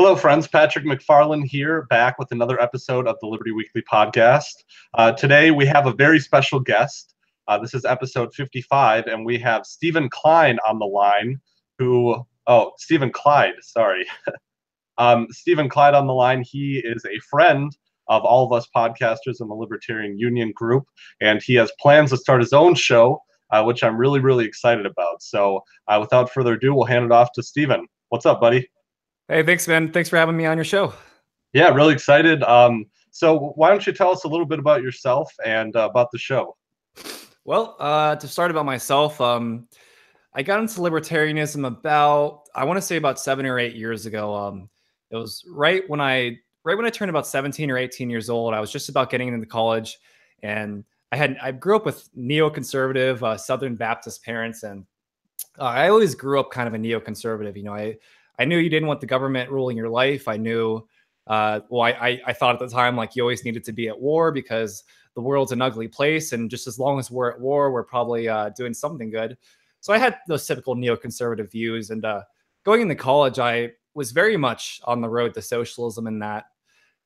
Hello, friends. Patrick McFarland here, back with another episode of the Liberty Weekly podcast. Today, we have a very special guest. This is episode 55, and we have Stephen Clyde on the line, Stephen Clyde, sorry. Stephen Clyde on the line. He is a friend of all of us podcasters in the Libertarian Union group, and he has plans to start his own show, which I'm really, really excited about. So without further ado, we'll hand it off to Stephen. What's up, buddy? Hey, thanks, man. Thanks for having me on your show. Yeah, really excited. So why don't you tell us a little bit about yourself and about the show? Well, to start about myself, I got into libertarianism I want to say about 7 or 8 years ago. It was right when I turned about 17 or 18 years old. I was just about getting into college, and I grew up with neoconservative Southern Baptist parents, and I always grew up kind of a neoconservative. You know, I knew you didn't want the government ruling your life. I knew, I thought at the time, like, you always needed to be at war because the world's an ugly place. And just as long as we're at war, we're probably doing something good. So I had those typical neoconservative views. And going into college, I was very much on the road to socialism in that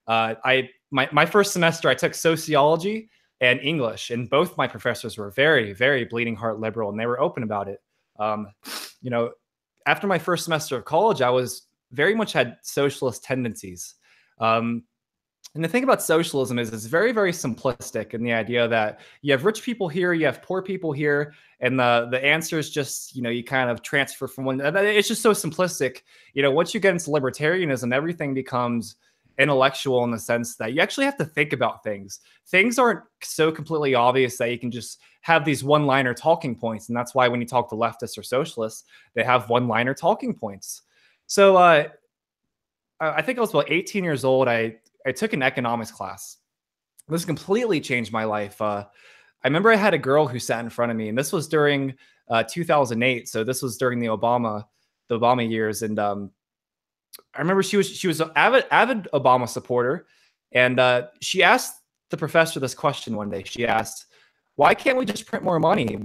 my first semester, I took sociology and English, and both my professors were very, very bleeding heart liberal, and they were open about it. You know, after my first semester of college, I was very much had socialist tendencies. And the thing about socialism is it's very, very simplistic in the idea that you have rich people here, you have poor people here, and the answer is just, you know, you kind of transfer from one. It's just so simplistic. You know, once you get into libertarianism, everything becomes intellectual in the sense that you actually have to think about things. Things aren't so completely obvious that you can just have these one-liner talking points. And that's why when you talk to leftists or socialists, they have one-liner talking points. So I think I was about 18 years old. I took an economics class. This completely changed my life. I remember I had a girl who sat in front of me, and this was during 2008. So this was during the Obama years. And I remember she was an avid Obama supporter, and she asked the professor this question one day. She asked, "Why can't we just print more money?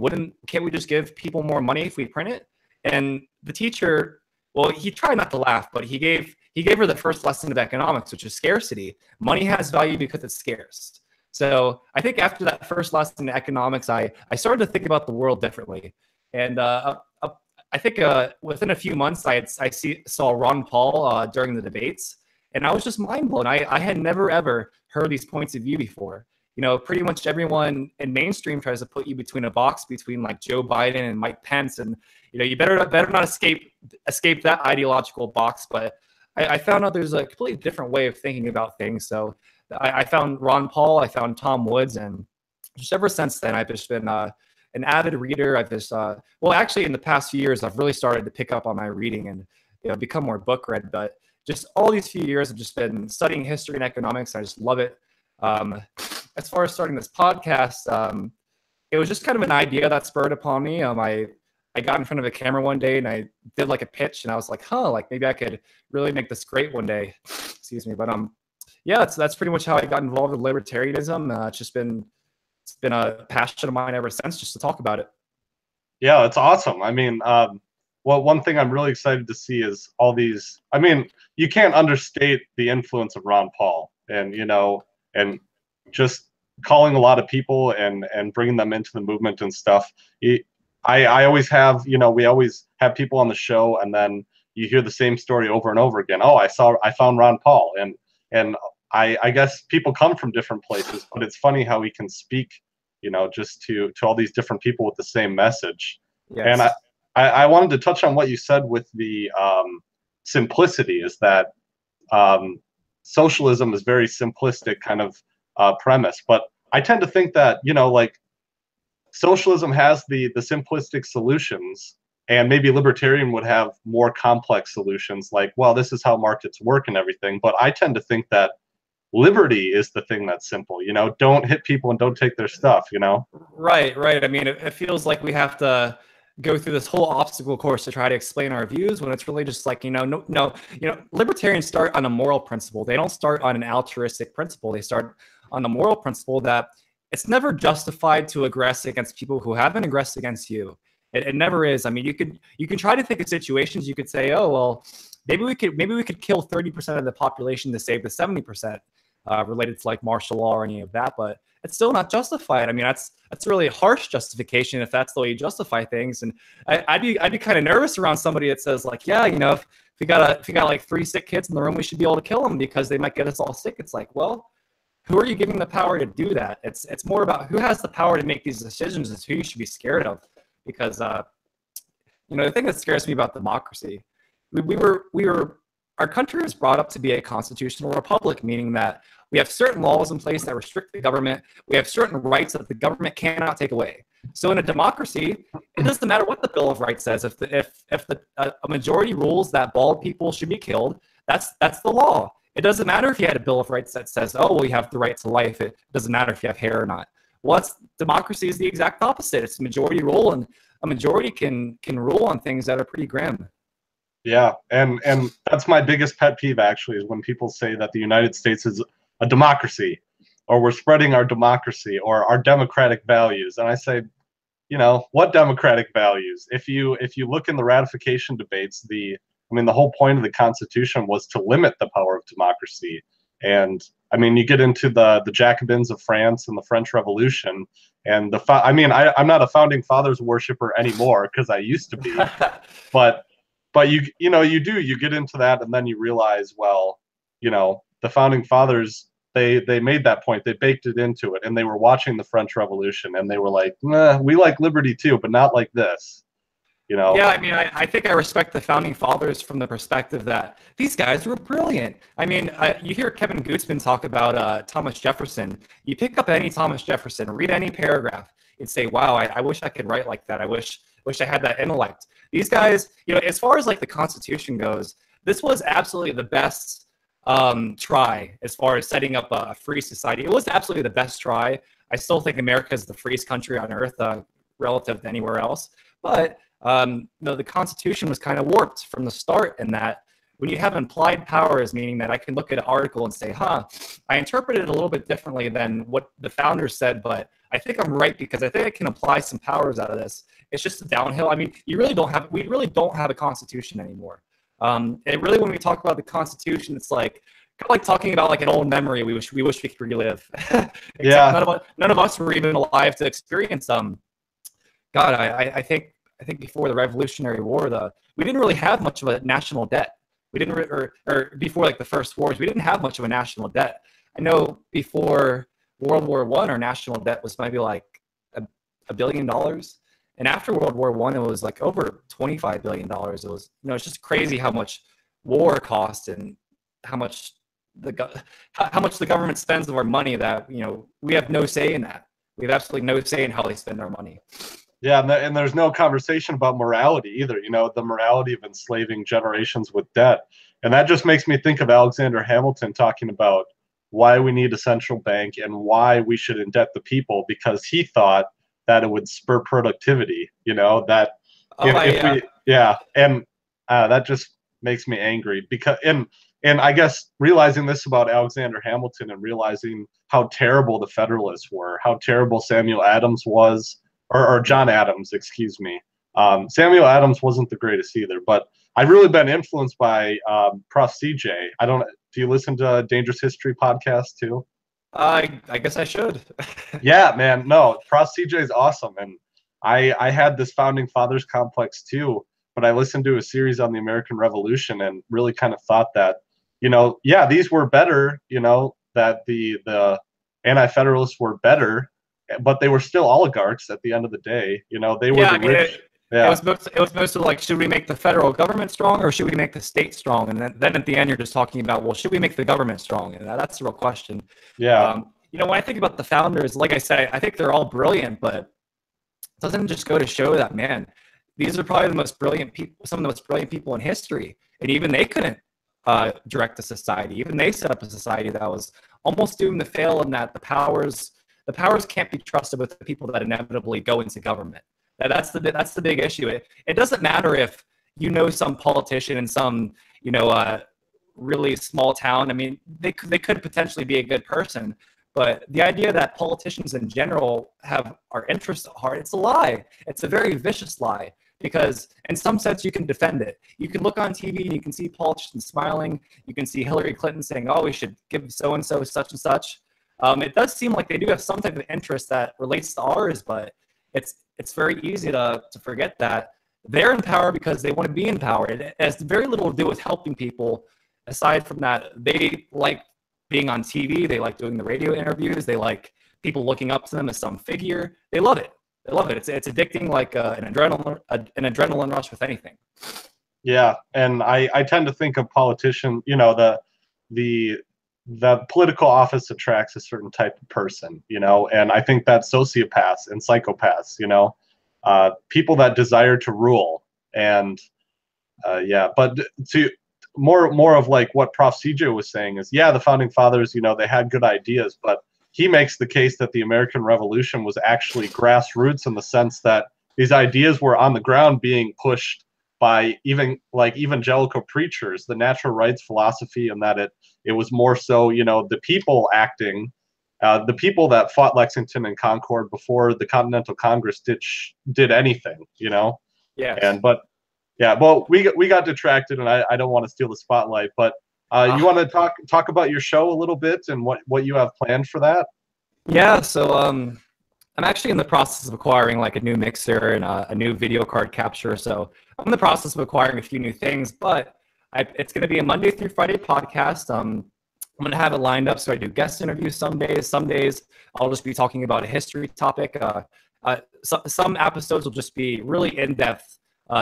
Can't we just give people more money if we print it?" And the teacher, well, he tried not to laugh, but he gave her the first lesson of economics, which is scarcity. Money has value because it's scarce. So I think after that first lesson in economics, I started to think about the world differently. And I think within a few months, I saw Ron Paul during the debates, and I was just mind blown. I had never, ever heard these points of view before. You know, pretty much everyone in mainstream tries to put you between a box between like Joe Biden and Mike Pence, and you know, you better not escape that ideological box. But I found out there's a completely different way of thinking about things. So I found Ron Paul, I found Tom Woods, and just ever since then, I've just been an avid reader. I've just, well, actually, in the past few years, I've really started to pick up on my reading and, you know, become more book read. But just all these few years, I've just been studying history and economics. I just love it. As far as starting this podcast, it was just kind of an idea that spurred upon me. I got in front of a camera one day and I did like a pitch, and I was like, like maybe I could really make this great one day. Excuse me, but yeah, that's pretty much how I got involved with libertarianism. It's been a passion of mine ever since, just to talk about it. Yeah, it's awesome. I mean, well, one thing I'm really excited to see is all these. I mean, you can't understate the influence of Ron Paul, and you know, and just calling a lot of people and bringing them into the movement and stuff. I always have, you know, we always have people on the show, and then you hear the same story over and over again. Oh, I found Ron Paul, and I guess people come from different places, but it's funny how he can speak, you know, just to all these different people with the same message. Yes. And I wanted to touch on what you said with the simplicity, is that socialism is very simplistic kind of premise. But I tend to think that, you know, like, socialism has the simplistic solutions, and maybe libertarian would have more complex solutions, like, well, this is how markets work and everything. But I tend to think that liberty is the thing that's simple. You know, don't hit people and don't take their stuff, you know? Right. I mean, it feels like we have to go through this whole obstacle course to try to explain our views, when it's really just like, you know, libertarians start on a moral principle. They don't start on an altruistic principle. They start on the moral principle that it's never justified to aggress against people who haven't aggressed against you. It never is. I mean, you can try to think of situations. You could say, oh, well, maybe we could kill 30% of the population to save the 70% related to like martial law or any of that, but it's still not justified. I mean, that's a really harsh justification if that's the way you justify things. And I'd be kind of nervous around somebody that says like, yeah, you know, if you got like 3 sick kids in the room, we should be able to kill them because they might get us all sick. It's like, well, who are you giving the power to do that? It's more about who has the power to make these decisions is who you should be scared of. Because you know, the thing that scares me about democracy, our country was brought up to be a constitutional republic, meaning that we have certain laws in place that restrict the government. We have certain rights that the government cannot take away. So in a democracy, it doesn't matter what the Bill of Rights says. If a majority rules that bald people should be killed, that's the law. It doesn't matter if you had a Bill of Rights that says, oh, well, you have the right to life. It doesn't matter if you have hair or not. Well, democracy is the exact opposite. It's a majority rule, and a majority can rule on things that are pretty grim. Yeah, and that's my biggest pet peeve actually, is when people say that the United States is a democracy, or we're spreading our democracy or our democratic values. And I say, you know, what democratic values? If you look in the ratification debates, the whole point of the Constitution was to limit the power of democracy. And I mean, you get into the Jacobins of France and the French Revolution, and I'm not a founding fathers worshiper anymore because I used to be, but you get into that, and then you realize, well, you know, the founding fathers, they made that point, they baked it into it, and they were watching the French Revolution, and they were like, nah, we like liberty too, but not like this. You know? Yeah, I mean, I think I respect the founding fathers from the perspective that these guys were brilliant. I mean, you hear Kevin Gutzman talk about Thomas Jefferson. You pick up any Thomas Jefferson, read any paragraph, and say, wow, I wish I could write like that. I wish I had that intellect. These guys, you know, as far as like the Constitution goes, this was absolutely the best try as far as setting up a free society. It was absolutely the best try. I still think America is the freest country on earth relative to anywhere else. But the Constitution was kind of warped from the start in that when you have implied powers, meaning that I can look at an article and say, I interpreted it a little bit differently than what the founders said, but I think I'm right because I think I can apply some powers out of this. It's just a downhill. I mean, we really don't have a Constitution anymore. And really, when we talk about the Constitution, it's like kind of like talking about like an old memory we wish we could relive. Yeah. None of us were even alive to experience God, I think before the Revolutionary War, we didn't really have much of a national debt. We didn't, or before like the first wars, we didn't have much of a national debt. I know before World War I, our national debt was maybe like $1 billion. And after World War I, it was like over $25 billion. It was, you know, it's just crazy how much war costs and how much the government spends of our money that, you know, we have no say in that. We have absolutely no say in how they spend our money. Yeah, and there's no conversation about morality either, you know, the morality of enslaving generations with debt. And that just makes me think of Alexander Hamilton talking about why we need a central bank and why we should indebt the people, because he thought that it would spur productivity, you know, that that just makes me angry because and I guess realizing this about Alexander Hamilton and realizing how terrible the Federalists were, how terrible Samuel Adams was, or John Adams, excuse me. Samuel Adams wasn't the greatest either, but I've really been influenced by Prof. CJ. Do you listen to Dangerous History podcast too? I guess I should. Yeah, man. No, Prof. CJ is awesome. And I had this founding fathers complex too, but I listened to a series on the American Revolution and really kind of thought that, you know, yeah, these were better, you know, that the anti-federalists were better, but they were still oligarchs at the end of the day. You know, they were rich. It was mostly like, should we make the federal government strong or should we make the state strong? And then at the end, you're just talking about, well, should we make the government strong? And that's the real question. Yeah. You know, when I think about the founders, like I said, I think they're all brilliant, but it doesn't just go to show that, man, these are probably the most brilliant people, some of the most brilliant people in history. And even they couldn't direct a society. Even they set up a society that was almost doomed to fail, in that the powers can't be trusted with the people that inevitably go into government. That's the big issue. It doesn't matter if you know some politician in some, you know, really small town. I mean, they could potentially be a good person, but the idea that politicians in general have our interests at heart, it's a lie. It's a very vicious lie, because in some sense you can defend it. You can look on TV and you can see politicians smiling. You can see Hillary Clinton saying, "Oh, we should give so and so such and such." It does seem like they do have some type of interest that relates to ours, but it's very easy to forget that they're in power because they want to be in power. It has very little to do with helping people. Aside from that, they like being on TV. They like doing the radio interviews. They like people looking up to them as some figure. They love it. They love it. It's addicting, like an adrenaline rush with anything. Yeah, and I tend to think of politicians. You know, the political office attracts a certain type of person. You know, and I think that sociopaths and psychopaths. You know, people that desire to rule. And yeah, but to more of like what Prof. CJ was saying is, yeah, the founding fathers, you know, they had good ideas, but he makes the case that the American Revolution was actually grassroots in the sense that these ideas were on the ground being pushed by even like evangelical preachers, the natural rights philosophy, and that it was more so, you know, the people acting, the people that fought Lexington and Concord before the Continental Congress did anything, you know. Yeah. But yeah, well, we got detracted, and I don't want to steal the spotlight, but you want to talk about your show a little bit and what you have planned for that? Yeah, so I'm actually in the process of acquiring like a new mixer and a new video card capture. So I'm in the process of acquiring a few new things, but it's going to be a Monday through Friday podcast. I'm going to have it lined up, so I do guest interviews some days. Some days I'll just be talking about a history topic. Some episodes will just be really in-depth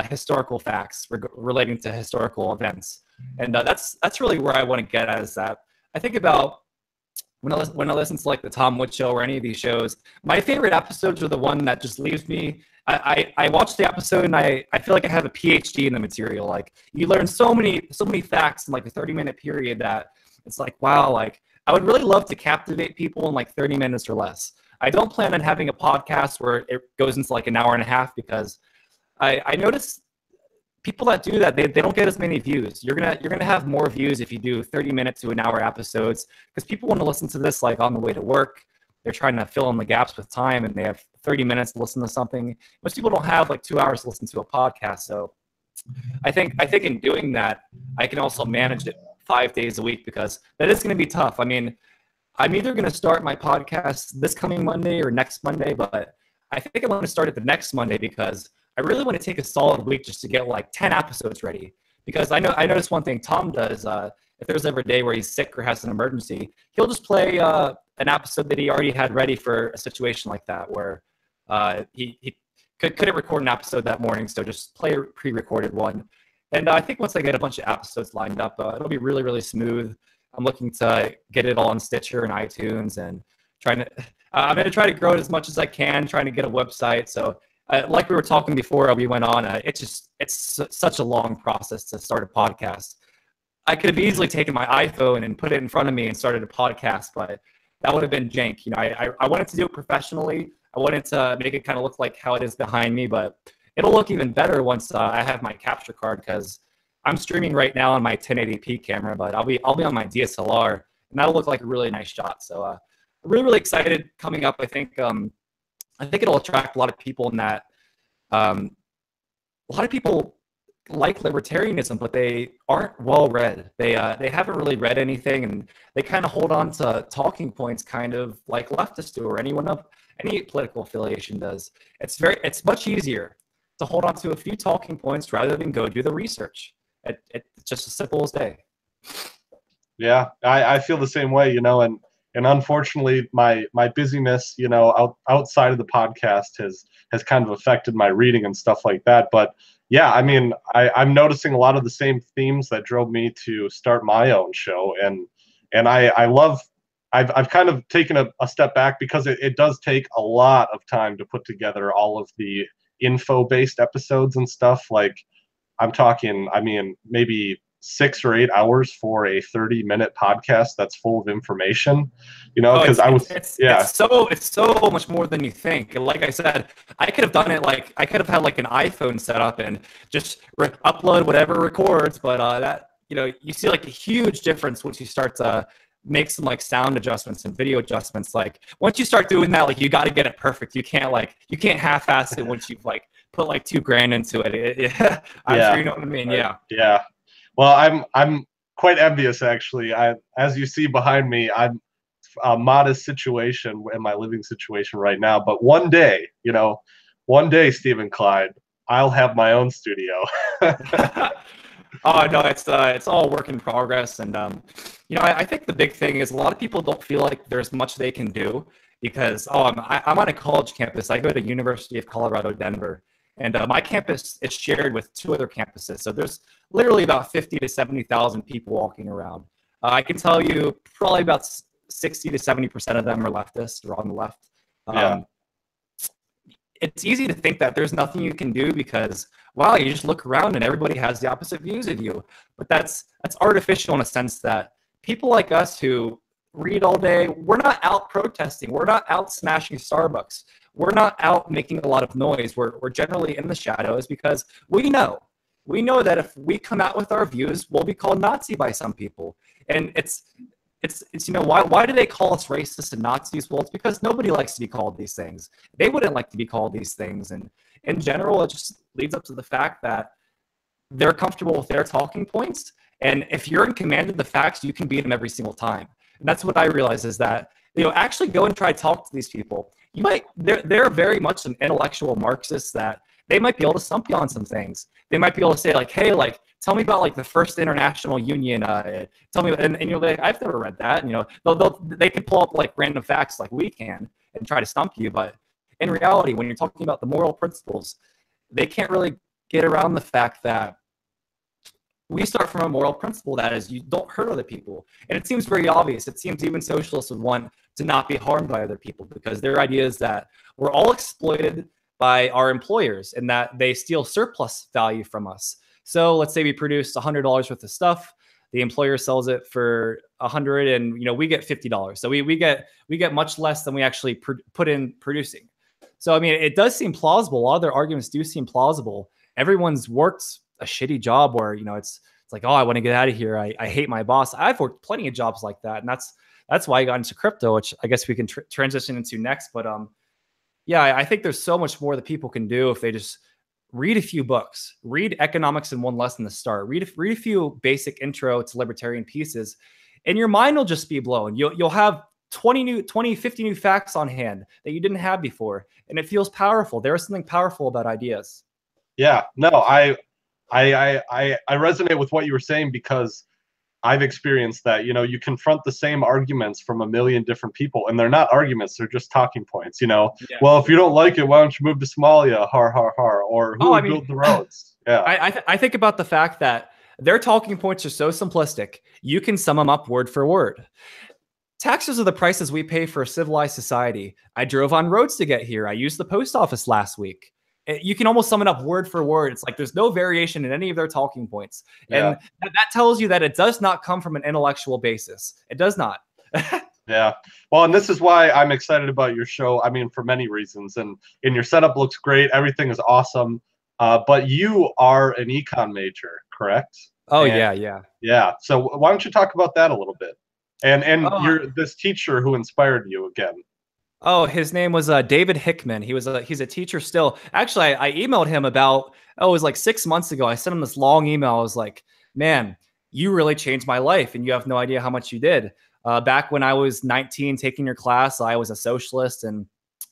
historical facts relating to historical events. And that's really where I want to get at, is that I think about when I listen to like the Tom Wood Show or any of these shows, my favorite episodes are the one that just leaves me. I watch the episode and I feel like I have a PhD in the material. Like, you learn so many facts in like a 30-minute period that it's like, wow, like I would really love to captivate people in like 30 minutes or less. I don't plan on having a podcast where it goes into like an hour and a half, because I notice people that do that, they don't get as many views. You're gonna have more views if you do 30-minute to an hour episodes, because people want to listen to this like on the way to work. They're trying to fill in the gaps with time, and they have 30 minutes to listen to something. Most people don't have like 2 hours to listen to a podcast. So I think in doing that, I can also manage it 5 days a week, because that is going to be tough. I mean, I'm either going to start my podcast this coming Monday or next Monday, but I think I want to start it the next Monday, because I really want to take a solid week just to get like 10 episodes ready. Because I noticed one thing Tom does, if there's ever a day where he's sick or has an emergency, he'll just play an episode that he already had ready for a situation like that, where he couldn't record an episode that morning, so just play a pre-recorded one. And I think once I get a bunch of episodes lined up, it'll be really, really smooth. I'm looking to get it all on Stitcher and iTunes, and I'm going to try to grow it as much as I can, trying to get a website. So like we were talking before we went on, it's such a long process to start a podcast. I could have easily taken my iPhone and put it in front of me and started a podcast, but that would have been jank. You know, I wanted to do it professionally. I wanted to make it kind of look like how it is behind me, but it'll look even better once I have my capture card, because I'm streaming right now on my 1080p camera, but I'll be on my DSLR, and that'll look like a really nice shot. So I'm really, really excited coming up. I think it'll attract a lot of people in that. A lot of people like libertarianism, but they aren't well read. They haven't really read anything, and they kind of hold on to talking points, kind of like leftists do, or any political affiliation does. It's much easier to hold on to a few talking points rather than go do the research. It's just as simple as day. Yeah, I feel the same way, you know, and unfortunately my busyness, you know, outside of the podcast has kind of affected my reading and stuff like that. But yeah, I mean, I'm noticing a lot of the same themes that drove me to start my own show, and I love. I've kind of taken a step back, because it does take a lot of time to put together all of the info-based episodes and stuff. Like, I'm talking, I mean, maybe 6 or 8 hours for a 30-minute podcast that's full of information, you know, because it's so much more than you think. Like I said, I could have done it, like I could have had like an iPhone set up and just upload whatever records, but that, you know, you see like a huge difference once you start to make some like sound adjustments and video adjustments. Like, once you start doing that, like, you got to get it perfect. You can't half-ass it once you've like put like $2,000 into it. Yeah, I'm Yeah. sure you know what I mean. Yeah. Yeah. Well, I'm quite envious actually. As you see behind me, I'm a modest situation in my living situation right now. But one day, one day, Stephen Clyde, I'll have my own studio. Oh no, it's all work in progress, and I think the big thing is a lot of people don't feel like there's much they can do because I'm on a college campus. I go to University of Colorado, Denver, and my campus is shared with 2 other campuses. So there's literally about 50 to 70,000 people walking around. I can tell you probably about 60 to 70% of them are leftists or on the left. Yeah. It's easy to think that there's nothing you can do because, wow, you just look around and everybody has the opposite views of you. But that's artificial in a sense that people like us who read all day, we're not out protesting. We're not out smashing Starbucks. We're not out making a lot of noise. We're generally in the shadows because we know that if we come out with our views, we'll be called Nazi by some people. And it's why do they call us racist and Nazis? Well, it's because nobody likes to be called these things. They wouldn't like to be called these things. And in general, it just leads up to the fact that they're comfortable with their talking points. And if you're in command of the facts, you can beat them every single time. And that's what I realize is that, actually go and try to talk to these people. They're very much some intellectual Marxists that they might be able to stump you on some things. They might be able to say like, hey, like, tell me about like the first international union. Tell me, and you're like, I've never read that. They can pull up like random facts like we can and try to stump you. But in reality, when you're talking about the moral principles, they can't really get around the fact that we start from a moral principle that is you don't hurt other people. And it seems very obvious. It seems even socialists would want to not be harmed by other people because their idea is that we're all exploited by our employers and that they steal surplus value from us. So let's say we produce $100 worth of stuff. The employer sells it for $100, and we get $50. So we get much less than we actually put in producing. So I mean, it does seem plausible. A lot of their arguments do seem plausible. Everyone's worked a shitty job where it's like, oh, I want to get out of here. I hate my boss. I've worked plenty of jobs like that, and that's why I got into crypto, which I guess we can transition into next. But yeah, I think there's so much more that people can do if they just read a few books, read economics in one lesson to start, read a few basic intro to libertarian pieces, and your mind will just be blown. You'll have 20, 50 new facts on hand that you didn't have before. And it feels powerful. There is something powerful about ideas. Yeah, no, I resonate with what you were saying because I've experienced that. You confront the same arguments from a million different people, and they're not arguments; they're just talking points. Yeah. Well, if you don't like it, why don't you move to Somalia? Har har har. Or who would build the roads? Yeah. I think about the fact that their talking points are so simplistic. You can sum them up word for word. Taxes are the prices we pay for a civilized society. I drove on roads to get here. I used the post office last week. You can almost sum it up word for word. It's like there's no variation in any of their talking points. Yeah. And that tells you that it does not come from an intellectual basis. It does not. Yeah. Well, and this is why I'm excited about your show. I mean, for many reasons. And your setup looks great. Everything is awesome. But you are an econ major, correct? Oh, yeah. Yeah. So why don't you talk about that a little bit? And Oh. this teacher who inspired you again. Oh, his name was David Hickman. He's a teacher still. Actually, I emailed him about, it was like 6 months ago. I sent him this long email. I was like, man, you really changed my life and you have no idea how much you did. Back when I was 19 taking your class, I was a socialist. And,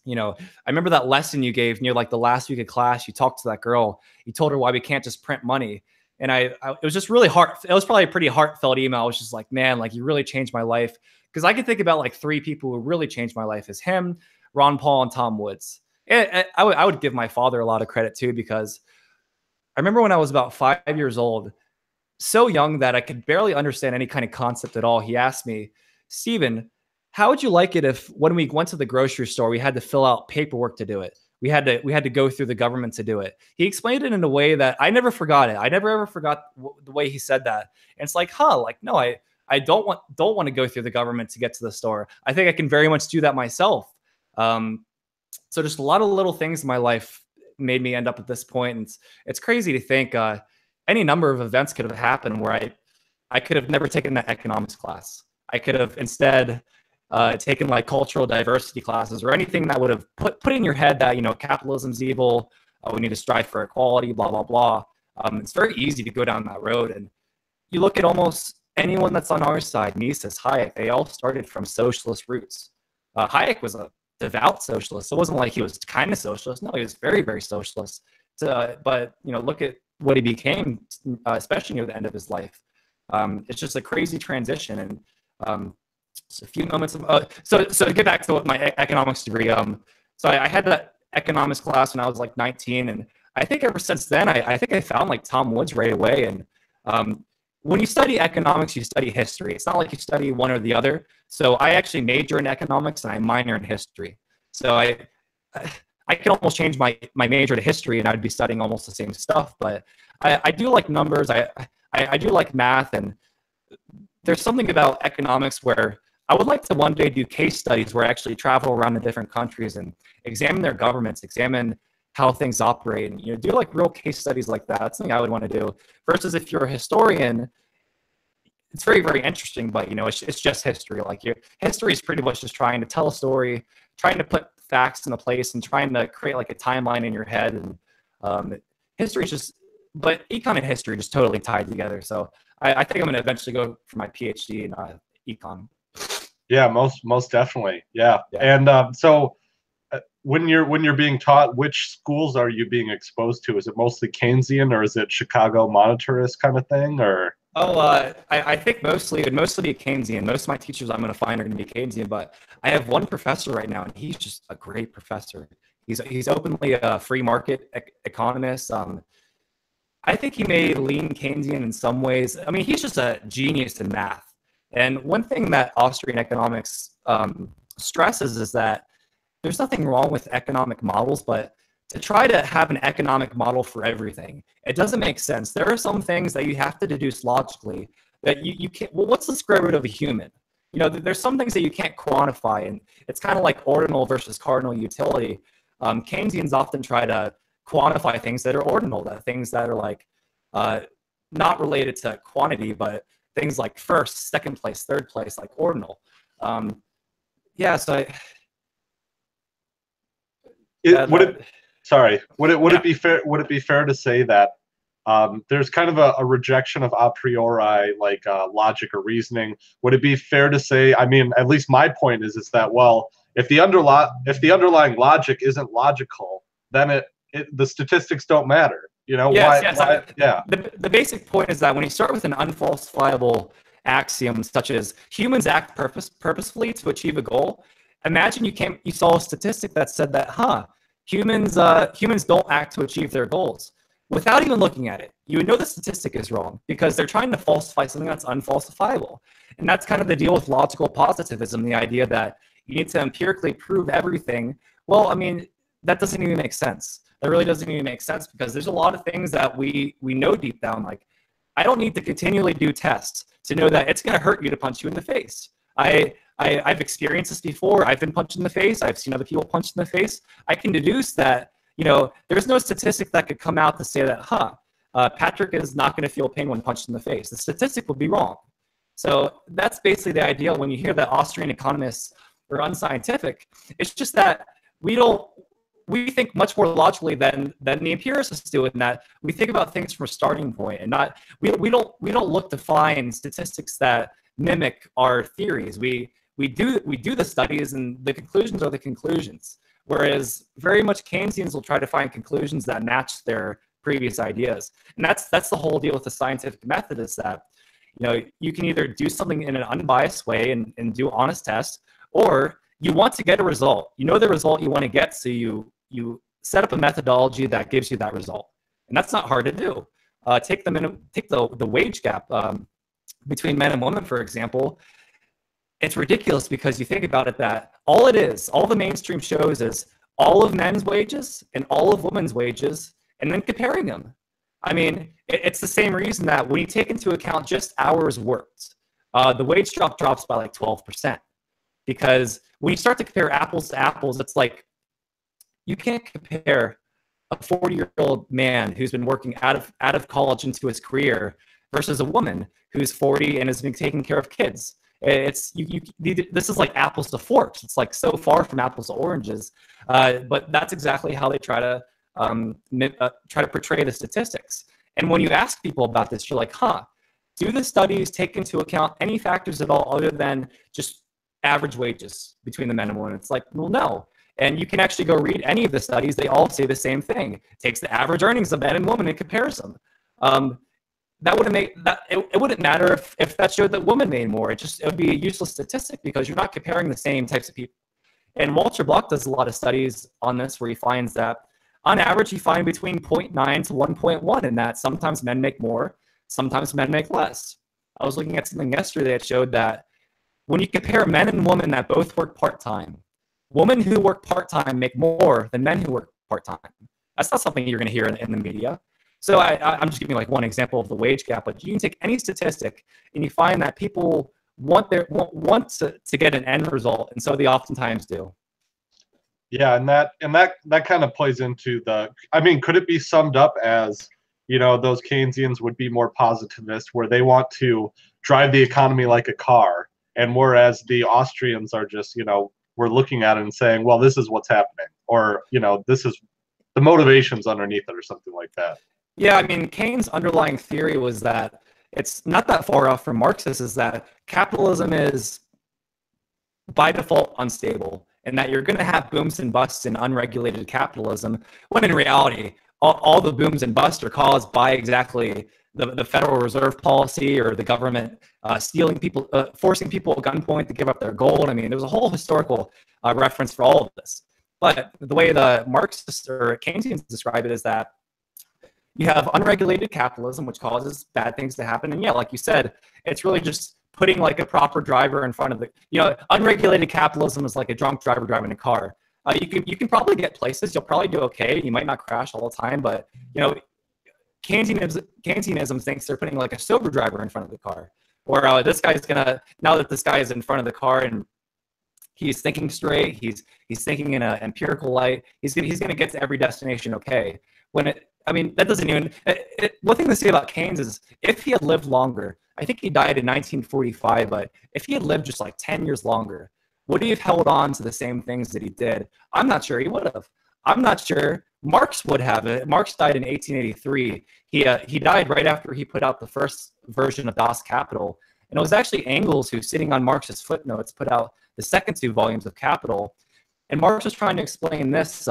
I remember that lesson you gave near like the last week of class. You talked to that girl. You told her why we can't just print money. And it was just really it was probably a pretty heartfelt email. I was just like, man, like you really changed my life. Because I could think about like 3 people who really changed my life is him, Ron Paul, and Tom Woods. And I would give my father a lot of credit too, because I remember when I was about 5 years old, so young that I could barely understand any kind of concept at all. He asked me, Steven, how would you like it if when we went to the grocery store, we had to fill out paperwork to do it? We had to go through the government to do it. He explained it in a way that I never forgot it. I never ever forgot the way he said that. And it's like, like, no, I don't want to go through the government to get to the store. I think I can very much do that myself. So just a lot of little things in my life made me end up at this point. And it's crazy to think any number of events could have happened where I could have never taken that economics class. I could have instead taken like cultural diversity classes or anything that would have put in your head that, capitalism's evil. We need to strive for equality, blah, blah, blah. It's very easy to go down that road. And you look at almost anyone that's on our side, Mises, Hayek, they all started from socialist roots. Hayek was a devout socialist. It wasn't like he was kind of socialist. No, he was very, very socialist. But, look at what he became, especially near the end of his life. It's just a crazy transition. And just a few moments of, so to get back to my economics degree, so I had that economics class when I was like 19, and I think ever since then, I think I found like Tom Woods right away. And when you study economics, you study history. It's not like you study one or the other. So I actually major in economics and I minor in history. So I could almost change my major to history and I'd be studying almost the same stuff. But I do like numbers. I do like math. And there's something about economics where I would like to one day do case studies where I actually travel around to different countries and examine their governments, examine how things operate, and do like real case studies like that. That's something I would want to do. Versus if you're a historian, it's very, very interesting, but it's just history. Like history is pretty much just trying to tell a story, trying to put facts in a place, and trying to create like a timeline in your head. And history is just, but econ and history just totally tied together. So I think I'm going to eventually go for my PhD in econ. Yeah, most definitely. Yeah. And so when you're being taught, which schools are you being exposed to? Is it mostly Keynesian or is it Chicago monetarist kind of thing? Or I think mostly it'd mostly be Keynesian. Most of my teachers I'm going to find are going to be Keynesian, but I have one professor right now, and he's just a great professor. He's openly a free market economist. I think he may lean Keynesian in some ways. I mean, he's just a genius in math. And one thing that Austrian economics stresses is that there's nothing wrong with economic models, but to try to have an economic model for everything, it doesn't make sense. There are some things that you have to deduce logically that you can't. Well, what's the square root of a human? There's some things that you can't quantify, and it's kind of like ordinal versus cardinal utility. Keynesians often try to quantify things that are ordinal, things that are like not related to quantity, but things like first, second place, third place, like ordinal. Yeah, so would it be fair? Would it be fair to say that there's kind of a rejection of a priori, like logic or reasoning? Would it be fair to say? I mean, at least my point is that, well, if the underlying logic isn't logical, then the statistics don't matter. Yeah. The basic point is that when you start with an unfalsifiable axiom such as humans act purposefully to achieve a goal, imagine you saw a statistic that said that humans don't act to achieve their goals. Without even looking at it, you would know the statistic is wrong because they're trying to falsify something that's unfalsifiable. And that's kind of the deal with logical positivism, the idea that you need to empirically prove everything. Well, I mean, that doesn't even make sense. That really doesn't even make sense because there's a lot of things that we know deep down. Like, I don't need to continually do tests to know that it's going to hurt you to punch you in the face. I've experienced this before. I've been punched in the face. I've seen other people punched in the face. I can deduce that, there's no statistic that could come out to say that, Patrick is not going to feel pain when punched in the face. The statistic would be wrong. So that's basically the idea when you hear that Austrian economists are unscientific. It's just that we think much more logically than the empiricists do, in that we think about things from a starting point, and we don't look to find statistics that mimic our theories. We do the studies, and the conclusions are the conclusions. Whereas very much Keynesians will try to find conclusions that match their previous ideas, and that's the whole deal with the scientific method, is that you can either do something in an unbiased way and do honest tests, or you want to get a result. You know the result you want to get, so you set up a methodology that gives you that result, and that's not hard to do. Take the wage gap between men and women, for example. It's ridiculous because you think about it, that all the mainstream shows is all of men's wages and all of women's wages, and then comparing them. I mean, it's the same reason that when you take into account just hours worked, the wage drops by like 12%. Because when you start to compare apples to apples, it's like, you can't compare a 40-year-old man who's been working out of college into his career versus a woman who's 40 and has been taking care of kids. This is like apples to forks. It's like so far from apples to oranges. But that's exactly how they try to try to portray the statistics. And when you ask people about this, you're like, huh, do the studies take into account any factors at all other than just average wages between the men and women? It's like, well, no. And you can actually go read any of the studies. They all say the same thing. It takes the average earnings of men and women and compares them. That wouldn't make that it wouldn't matter if that showed that women made more. It would be a useless statistic because you're not comparing the same types of people. And Walter Block does a lot of studies on this where he finds that on average, you find between 0.9 to 1.1, and that sometimes men make more, sometimes men make less. I was looking at something yesterday that showed that when you compare men and women that both work part-time, women who work part-time make more than men who work part-time. That's not something you're going to hear in the media. So I'm just giving like one example of the wage gap, but you can take any statistic and you find that people want to get an end result, and so they oftentimes do. Yeah, and that kind of plays into the. I mean, could it be summed up as, those Keynesians would be more positivist, where they want to drive the economy like a car, and whereas the Austrians are just, we're looking at it and saying, well, this is what's happening, or this is the motivations underneath it, or something like that. Yeah, I mean, Keynes' underlying theory was that it's not that far off from Marxist, is that capitalism is by default unstable, and that you're going to have booms and busts in unregulated capitalism, when in reality, all the booms and busts are caused by exactly the Federal Reserve policy or the government stealing people, forcing people at gunpoint to give up their gold. I mean, there's a whole historical reference for all of this. But the way the Marxists or Keynesians describe it is that you have unregulated capitalism, which causes bad things to happen. And yeah, like you said, it's really just putting like a proper driver in front of the, unregulated capitalism is like a drunk driver driving a car. You can probably get places, you'll probably do okay. You might not crash all the time, but Keynesianism thinks they're putting like a sober driver in front of the car. Or this guy's gonna, now that this guy is in front of the car and he's thinking straight, he's thinking in an empirical light, he's gonna get to every destination okay. That doesn't even, one thing to say about Keynes is if he had lived longer, I think he died in 1945, but if he had lived just like 10 years longer, would he have held on to the same things that he did? I'm not sure he would have. I'm not sure Marx would have it. Marx died in 1883. He died right after he put out the first version of Das Kapital. And it was actually Engels who, sitting on Marx's footnotes, put out the second two volumes of Capital. And Marx was trying to explain this.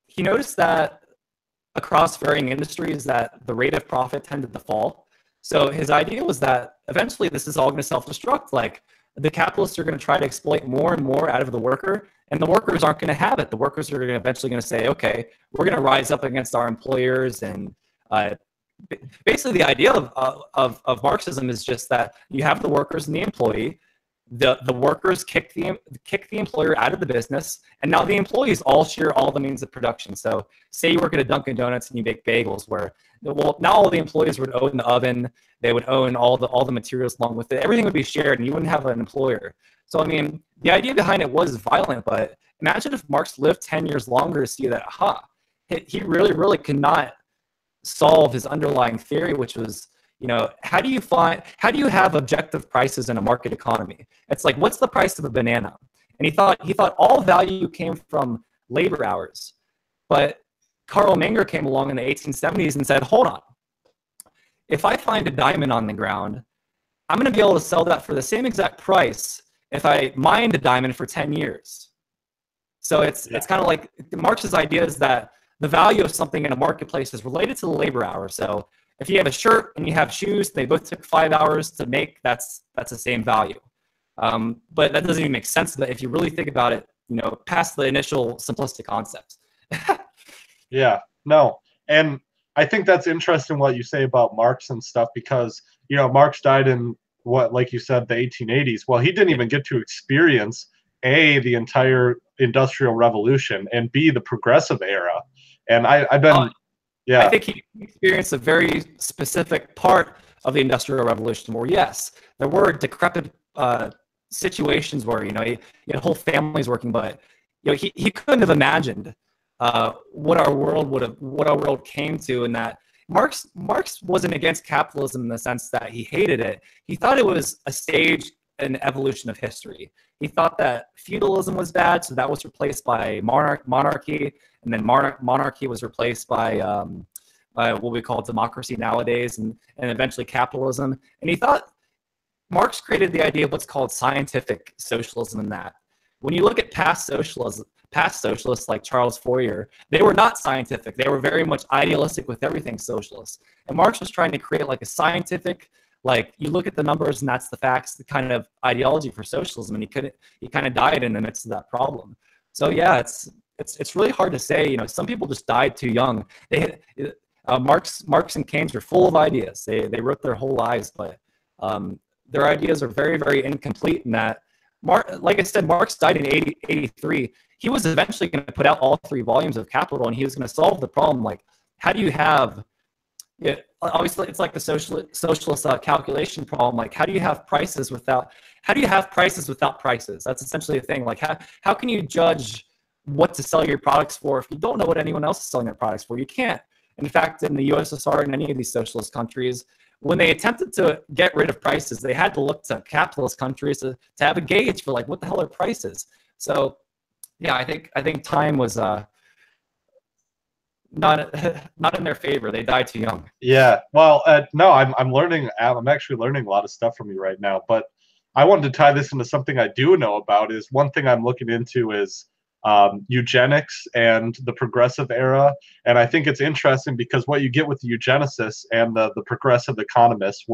He noticed that across varying industries that the rate of profit tended to fall. So his idea was that eventually this is all going to self-destruct. Like the capitalists are going to try to exploit more and more out of the worker, and the workers aren't going to have it. The workers are eventually going to say, okay, we're going to rise up against our employers. And basically the idea of Marxism is just that you have the workers and the employee. The workers kick the employer out of the business, and now the employees all share all the means of production. So say you work at a Dunkin' Donuts and you make bagels, where now all the employees would own the oven, they would own all the materials along with it. Everything would be shared, and you wouldn't have an employer. So I mean, the idea behind it was violent, but imagine if Marx lived 10 years longer to see that, he really could not solve his underlying theory, which was, how do you have objective prices in a market economy? It's like, what's the price of a banana? And he thought all value came from labor hours. But Karl Menger came along in the 1870s and said, hold on. If I find a diamond on the ground, I'm going to be able to sell that for the same exact price if I mined a diamond for 10 years. So it's kind of like Marx's idea is that the value of something in a marketplace is related to the labor hour. So if you have a shirt and you have shoes, they both took 5 hours to make, that's the same value. But that doesn't even make sense if you really think about it, past the initial simplistic concepts. Yeah, no. And I think that's interesting what you say about Marx and stuff, because, Marx died in like you said, the 1880s. Well, he didn't even get to experience the entire Industrial Revolution, and B, the Progressive era. And I've been, I think he experienced a very specific part of the Industrial Revolution where, yes, there were decrepit situations where, he had whole families working, but, he couldn't have imagined what our world came to, and that Marx wasn't against capitalism in the sense that he hated it. He thought it was a stage an evolution of history. He thought that feudalism was bad, so that was replaced by monarchy, and then monarchy was replaced by what we call democracy nowadays, and eventually capitalism. And he thought Marx created the idea of what's called scientific socialism in that. When you look at past socialists like Charles Fourier, they were not scientific. They were very much idealistic with everything socialist. And Marx was trying to create like a scientific, like you look at the numbers and that's the facts, the kind of ideology for socialism. And he kind of died in the midst of that problem. So yeah, it's really hard to say. You know, some people just died too young. Marx and Keynes are full of ideas. They wrote their whole lives, but their ideas are very, very incomplete in that. Like I said, Marx died in 83. He was eventually going to put out all 3 volumes of Capital, and he was going to solve the problem. Like, how do you have, obviously, it's like the socialist calculation problem. Like, how do you have prices without prices? That's essentially the thing. Like, how can you judge what to sell your products for if you don't know what anyone else is selling their products for? You can't. In fact, in the USSR and any of these socialist countries, when they attempted to get rid of prices, they had to look to capitalist countries to have a gauge for like what the hell are prices. So, yeah, I think time was not in their favor. They died too young. Yeah. Well, no, I'm learning. I'm actually learning a lot of stuff from you right now. But I wanted to tie this into something I do know about. Is one thing I'm looking into is eugenics and the progressive era. And I think it's interesting because what you get with the eugenicists and the progressive economists,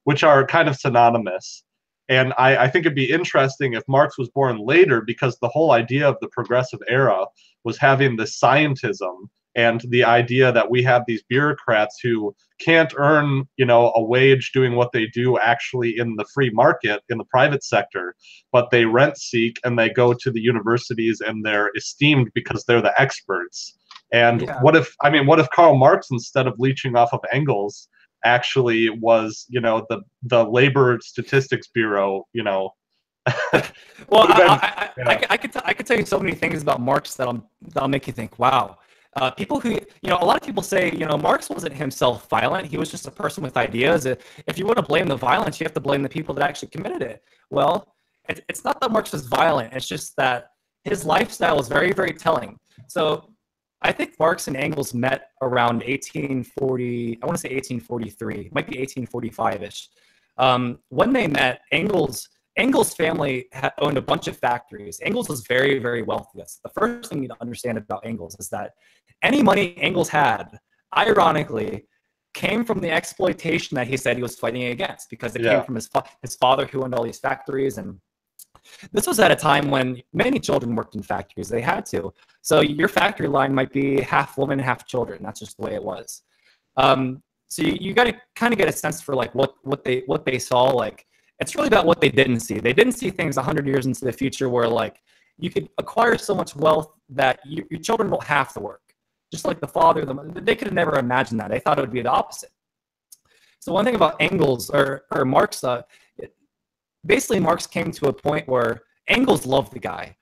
which are kind of synonymous. And I think it'd be interesting if Marx was born later, because the whole idea of the progressive era was having the scientism and the idea that we have these bureaucrats who can't earn, a wage doing what they do actually in the free market, in the private sector, but they rent seek and they go to the universities and they're esteemed because they're the experts. And Yeah. what if Karl Marx, instead of leeching off of Engels, actually was, the Labor Statistics Bureau, Well, I could tell you so many things about Marx that'll make you think, wow. People who, a lot of people say, Marx wasn't himself violent. He was just a person with ideas. If you want to blame the violence, you have to blame the people that actually committed it. Well, it's not that Marx was violent. It's just that his lifestyle is very, very telling. So I think Marx and Engels met around 1840. I want to say 1843. It might be 1845-ish. When they met, Engels' family owned a bunch of factories. Engels was very, very wealthy. That's the first thing you need to understand about Engels, is that any money Engels had, ironically, came from the exploitation that he said he was fighting against, because it came from his father, who owned all these factories. And this was at a time when many children worked in factories. They had to. So your factory line might be half women, half children. That's just the way it was. So you got to kind of get a sense for like what they saw. Like, it's really about what they didn't see. They didn't see things 100 years into the future where like you could acquire so much wealth that your children don't have to work. Just like the father, they could have never imagined that. They thought it would be the opposite. So one thing about Engels or Marx, basically Marx came to a point where Engels loved the guy.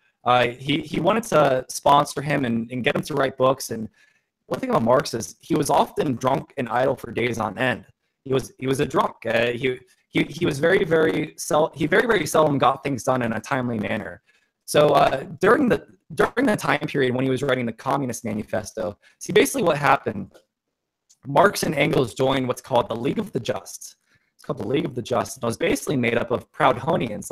He wanted to sponsor him and get him to write books. And one thing about Marx is he was often drunk and idle for days on end. He was a drunk. He was very, very seldom got things done in a timely manner. So during the time period when he was writing the Communist Manifesto, see basically what happened, Marx and Engels joined what's called the League of the Just. It's called the League of the Just. And it was basically made up of Proudhonians,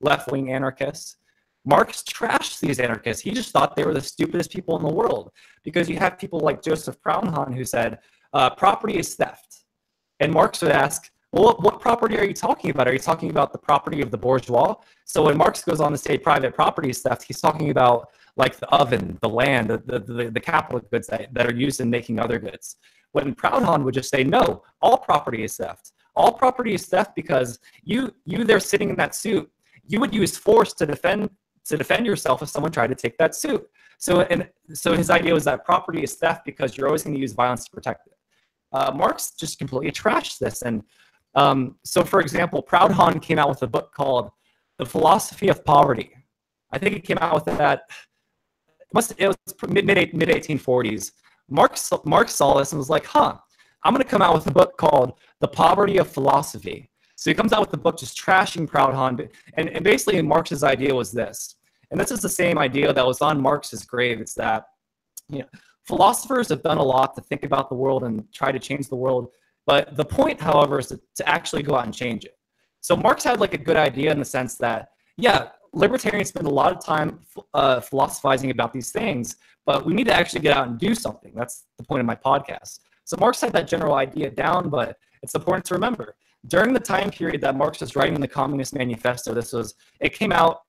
left-wing anarchists. Marx trashed these anarchists. He just thought they were the stupidest people in the world, because you have people like Joseph Proudhon who said, property is theft. And Marx would ask, well, what property are you talking about? Are you talking about the property of the bourgeois? So when Marx goes on to say private property is theft, he's talking about like the oven, the land, the capital goods that are used in making other goods. When Proudhon would just say, no, all property is theft. All property is theft because you there sitting in that suit, you would use force to defend yourself if someone tried to take that suit. So his idea was that property is theft because you're always going to use violence to protect it. Marx just completely trashed this. And so, for example, Proudhon came out with a book called The Philosophy of Poverty. I think he came out with that. It was mid 1840s. Marx saw this and was like, I'm going to come out with a book called The Poverty of Philosophy. So he comes out with the book just trashing Proudhon. And basically Marx's idea was this. And this is the same idea that was on Marx's grave. It's that, you know, philosophers have done a lot to think about the world and try to change the world. But the point, however, is to actually go out and change it. So Marx had like a good idea in the sense that, yeah, libertarians spend a lot of time philosophizing about these things, but we need to actually get out and do something. That's the point of my podcast. So Marx had that general idea down, but it's important to remember. During the time period that Marx was writing the Communist Manifesto, it came out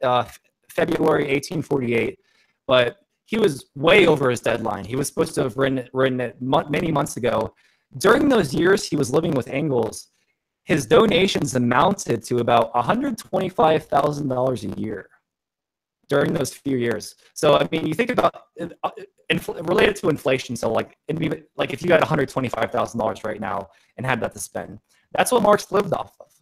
February 1848, but he was way over his deadline. He was supposed to have written it many months ago. During those years he was living with Engels, his donations amounted to about $125,000 a year during those few years. So, I mean, you think about related to inflation. So, like if you had $125,000 right now and had that to spend, that's what Marx lived off of.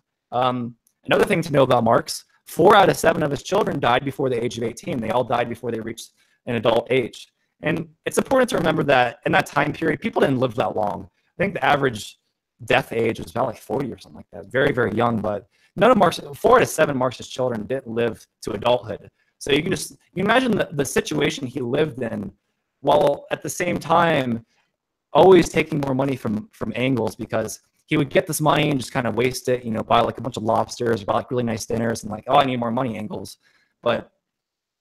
Another thing to know about Marx: 4 out of 7 of his children died before the age of 18. They all died before they reached an adult age. And it's important to remember that in that time period, people didn't live that long. I think the average death age was about like 40 or something like that. Very, very young. But 4 out of 7 Marxist children didn't live to adulthood. So you can imagine the situation he lived in, while at the same time always taking more money from Engels, because he would get this money and just kind of waste it, you know, buy like a bunch of lobsters, buy like really nice dinners, and like, oh, I need more money, Engels. But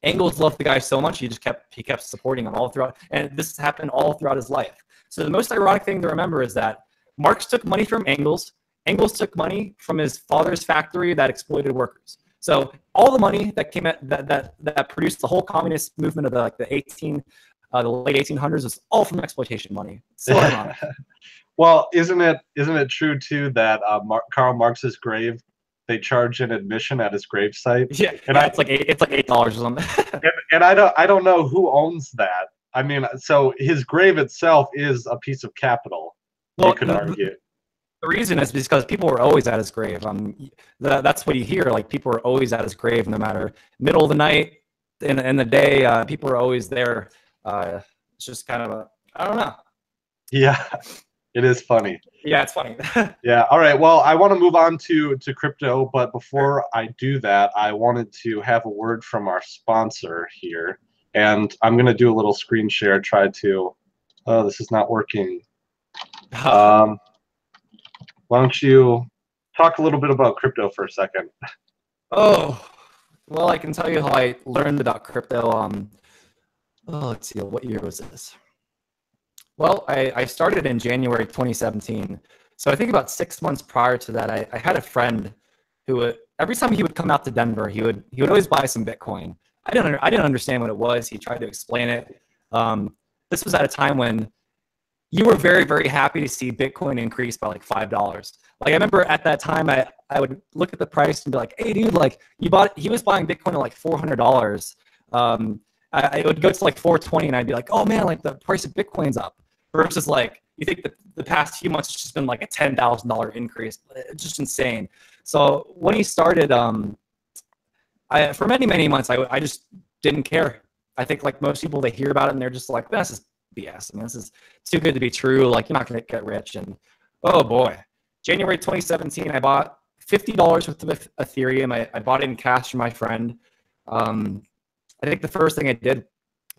Engels loved the guy so much, he kept supporting him all throughout, and this happened all throughout his life. So the most ironic thing to remember is that Marx took money from Engels. Engels took money from his father's factory that exploited workers. So all the money that came at that produced the whole communist movement of the late 1800s was all from exploitation money. It's so ironic. Well, isn't it true too that Karl Marx's grave, they charge an admission at his gravesite? Yeah, and it's like $8 or something. and I don't know who owns that. I mean, so his grave itself is a piece of capital. Well, you could argue. The reason is because people were always at his grave. That's what you hear. Like, people are always at his grave, no matter middle of the night, in the day. People are always there. It's just kind of I don't know. Yeah, it is funny. Yeah, it's funny. Yeah. All right. Well, I want to move on to crypto, but before I do that, I wanted to have a word from our sponsor here, and I'm going to do a little screen share. Try to. Oh, this is not working. Why don't you talk a little bit about crypto for a second? Oh, well, I can tell you how I learned about crypto. Let's see, what year was this? Well, I started in January 2017. So I think about 6 months prior to that, I had a friend who every time he would come out to Denver, he would always buy some Bitcoin. I didn't understand what it was. He tried to explain it. This was at a time when you were very, very happy to see Bitcoin increase by like $5. Like, I remember at that time, I would look at the price and be like, hey, dude, like, he was buying Bitcoin at like $400. I would go to like 420 and I'd be like, oh man, like the price of Bitcoin's up. Versus like, you think that the past few months it's just been like a $10,000 increase. It's just insane. So when he started, for many, many months, I just didn't care. I think like most people, they hear about it and they're just like, this is BS. I mean, this is too good to be true. Like, you're not going to get rich. And oh boy, January 2017, I bought $50 worth of Ethereum. I bought it in cash from my friend. I think the first thing I did,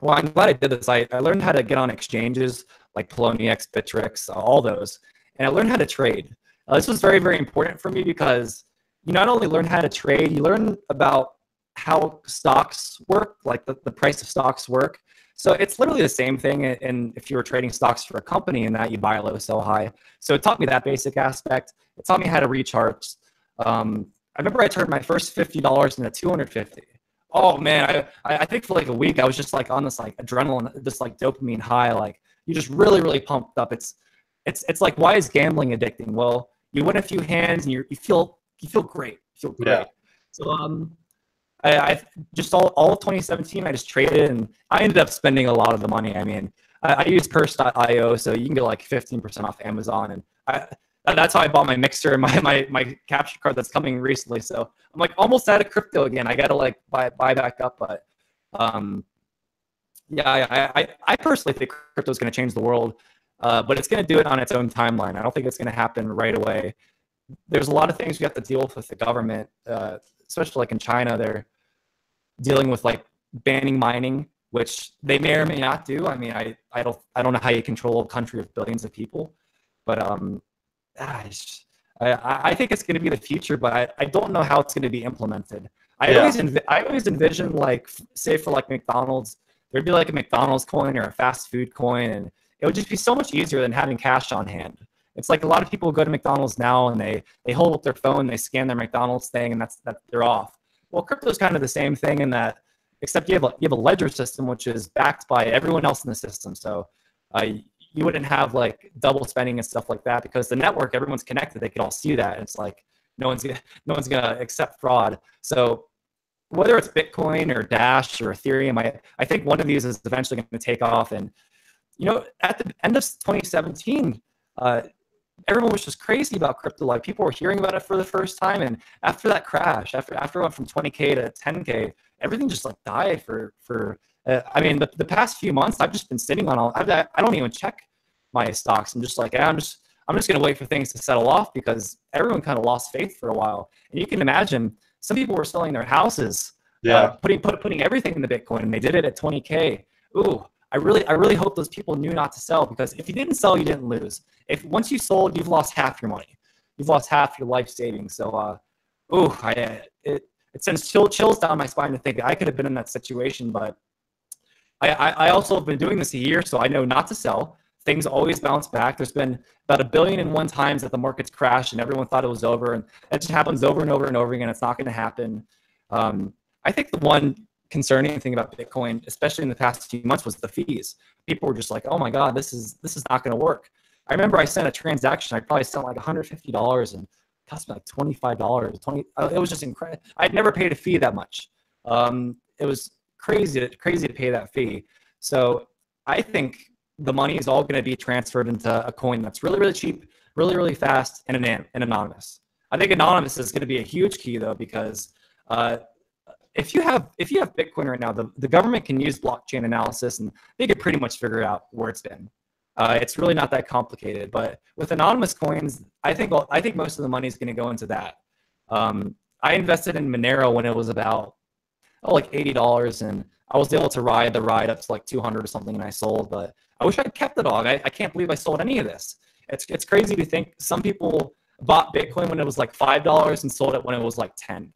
well, I'm glad I did this. I learned how to get on exchanges like Poloniex, Bittrex, all those. And I learned how to trade. This was very, very important for me because you not only learn how to trade, you learn about how stocks work, like the price of stocks work. So it's literally the same thing. And if you were trading stocks for a company and that you buy low, sell high. So it taught me that basic aspect. It taught me how to read charts. I remember I turned my first $50 into $250. Oh man, I think for like a week I was just like on this like adrenaline, this like dopamine high. Like, you just really, really pumped up. It's like, why is gambling addicting? Well, you win a few hands and you feel great. You feel great. Yeah. So I just all of 2017 I just traded and I ended up spending a lot of the money. I mean, I used Purse.io, so you can get like 15% off Amazon, and that's how I bought my mixer and my capture card that's coming recently. So I'm like almost out of crypto again. I gotta like buy back up, but yeah, I personally think crypto is going to change the world, but it's going to do it on its own timeline. I don't think it's going to happen right away. there's a lot of things we have to deal with the government, especially like in China. They're dealing with like banning mining, which they may or may not do. I mean, I don't know how you control a country of billions of people, but I think it's going to be the future, but I don't know how it's going to be implemented. Yeah. I always envision, like, say for like McDonald's, there'd be like a McDonald's coin or a fast food coin, and it would just be so much easier than having cash on hand. It's like a lot of people go to McDonald's now and they hold up their phone, they scan their McDonald's thing, and that they're off. Well, crypto is kind of the same thing in that, except you have a ledger system which is backed by everyone else in the system. So you wouldn't have like double spending and stuff like that, because the network, everyone's connected, they can all see that. It's like no one's gonna accept fraud. So whether it's Bitcoin or Dash or Ethereum, I think one of these is eventually going to take off. And at the end of 2017, everyone was just crazy about crypto. Like, people were hearing about it for the first time, and after that crash, after it went from 20K to 10K, everything just like died for. I mean, the past few months, I've just been sitting on all. I don't even check my stocks. I'm just like, I'm just going to wait for things to settle off, because everyone kind of lost faith for a while. And you can imagine some people were selling their houses, putting everything in the Bitcoin, and they did it at 20K. Ooh, I really hope those people knew not to sell, because if you didn't sell, you didn't lose. If once you sold, you've lost half your money. You've lost half your life savings. So, it sends chills down my spine to think I could have been in that situation. But I also have been doing this a year, so I know not to sell. Things always bounce back. There's been about 1,000,000,001 times that the market's crashed and everyone thought it was over, and that just happens over and over and over again. It's not going to happen. I think the one concerning thing about Bitcoin, especially in the past few months, was the fees. People were just like, "Oh my God, this is not going to work." I remember I sent a transaction. I probably sent like $150, and it cost me like $25. It was just incredible. I'd never paid a fee that much. It was crazy to pay that fee. So I think the money is all going to be transferred into a coin that's really, really cheap, really, really fast, and anonymous. I think anonymous is going to be a huge key, though, because if you have Bitcoin right now, the government can use blockchain analysis, and they could pretty much figure out where it's been. It's really not that complicated. But with anonymous coins, I think most of the money is going to go into that. I invested in Monero when it was about like $80, and I was able to ride the ride up to like 200 or something, and I sold. But I wish I'd kept it all. I can't believe I sold any of this. It's crazy to think some people bought Bitcoin when it was like $5 and sold it when it was like 10.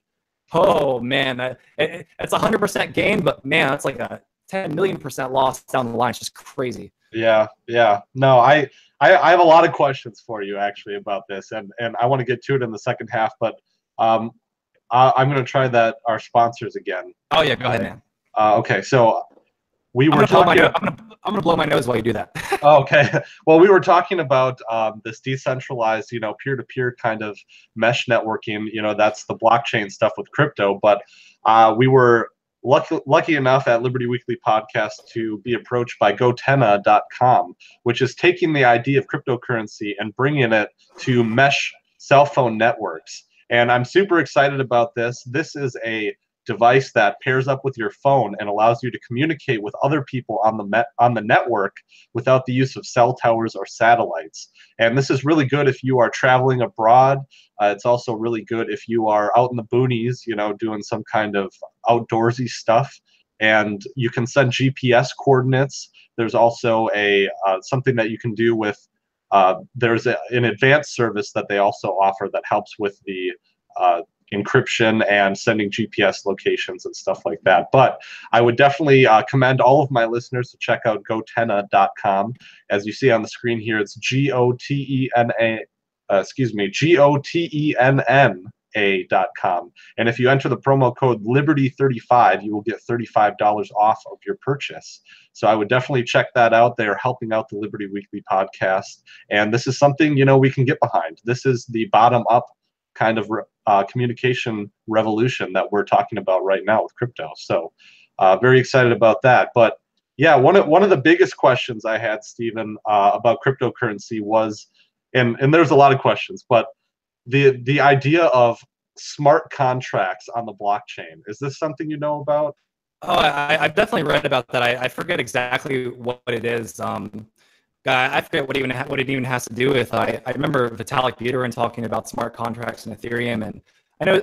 Oh man, it's 100% gain, but man, that's like a 10 million% loss down the line. It's just crazy. Yeah. No, I have a lot of questions for you actually about this, and I want to get to it in the second half, but I'm going to try our sponsors again. Oh yeah, go ahead, man. Okay, so I'm going to blow my nose while you do that. Okay. Well, we were talking about this decentralized, peer-to-peer kind of mesh networking. That's the blockchain stuff with crypto. But we were lucky enough at Liberty Weekly Podcast to be approached by Gotenna.com, which is taking the idea of cryptocurrency and bringing it to mesh cell phone networks. And I'm super excited about this. This is a device that pairs up with your phone and allows you to communicate with other people on the network without the use of cell towers or satellites. And this is really good if you are traveling abroad. It's also really good if you are out in the boonies, doing some kind of outdoorsy stuff. And you can send GPS coordinates. There's also something that you can do with. There's an advanced service that they also offer that helps with the encryption and sending GPS locations and stuff like that. But I would definitely commend all of my listeners to check out Gotenna.com. As you see on the screen here, it's GOTENNA.com. And if you enter the promo code Liberty35, you will get $35 off of your purchase. So I would definitely check that out. They are helping out the Liberty Weekly Podcast. And this is something, we can get behind. This is the bottom-up kind of communication revolution that we're talking about right now with crypto. So very excited about that. But yeah, one of the biggest questions I had, Stephen, about cryptocurrency was, and there's a lot of questions, but the idea of smart contracts on the blockchain. Is this something you know about? Oh, I've definitely read about that. I forget exactly what it is. I forget what it even has to do with. I remember Vitalik Buterin talking about smart contracts and Ethereum, and I know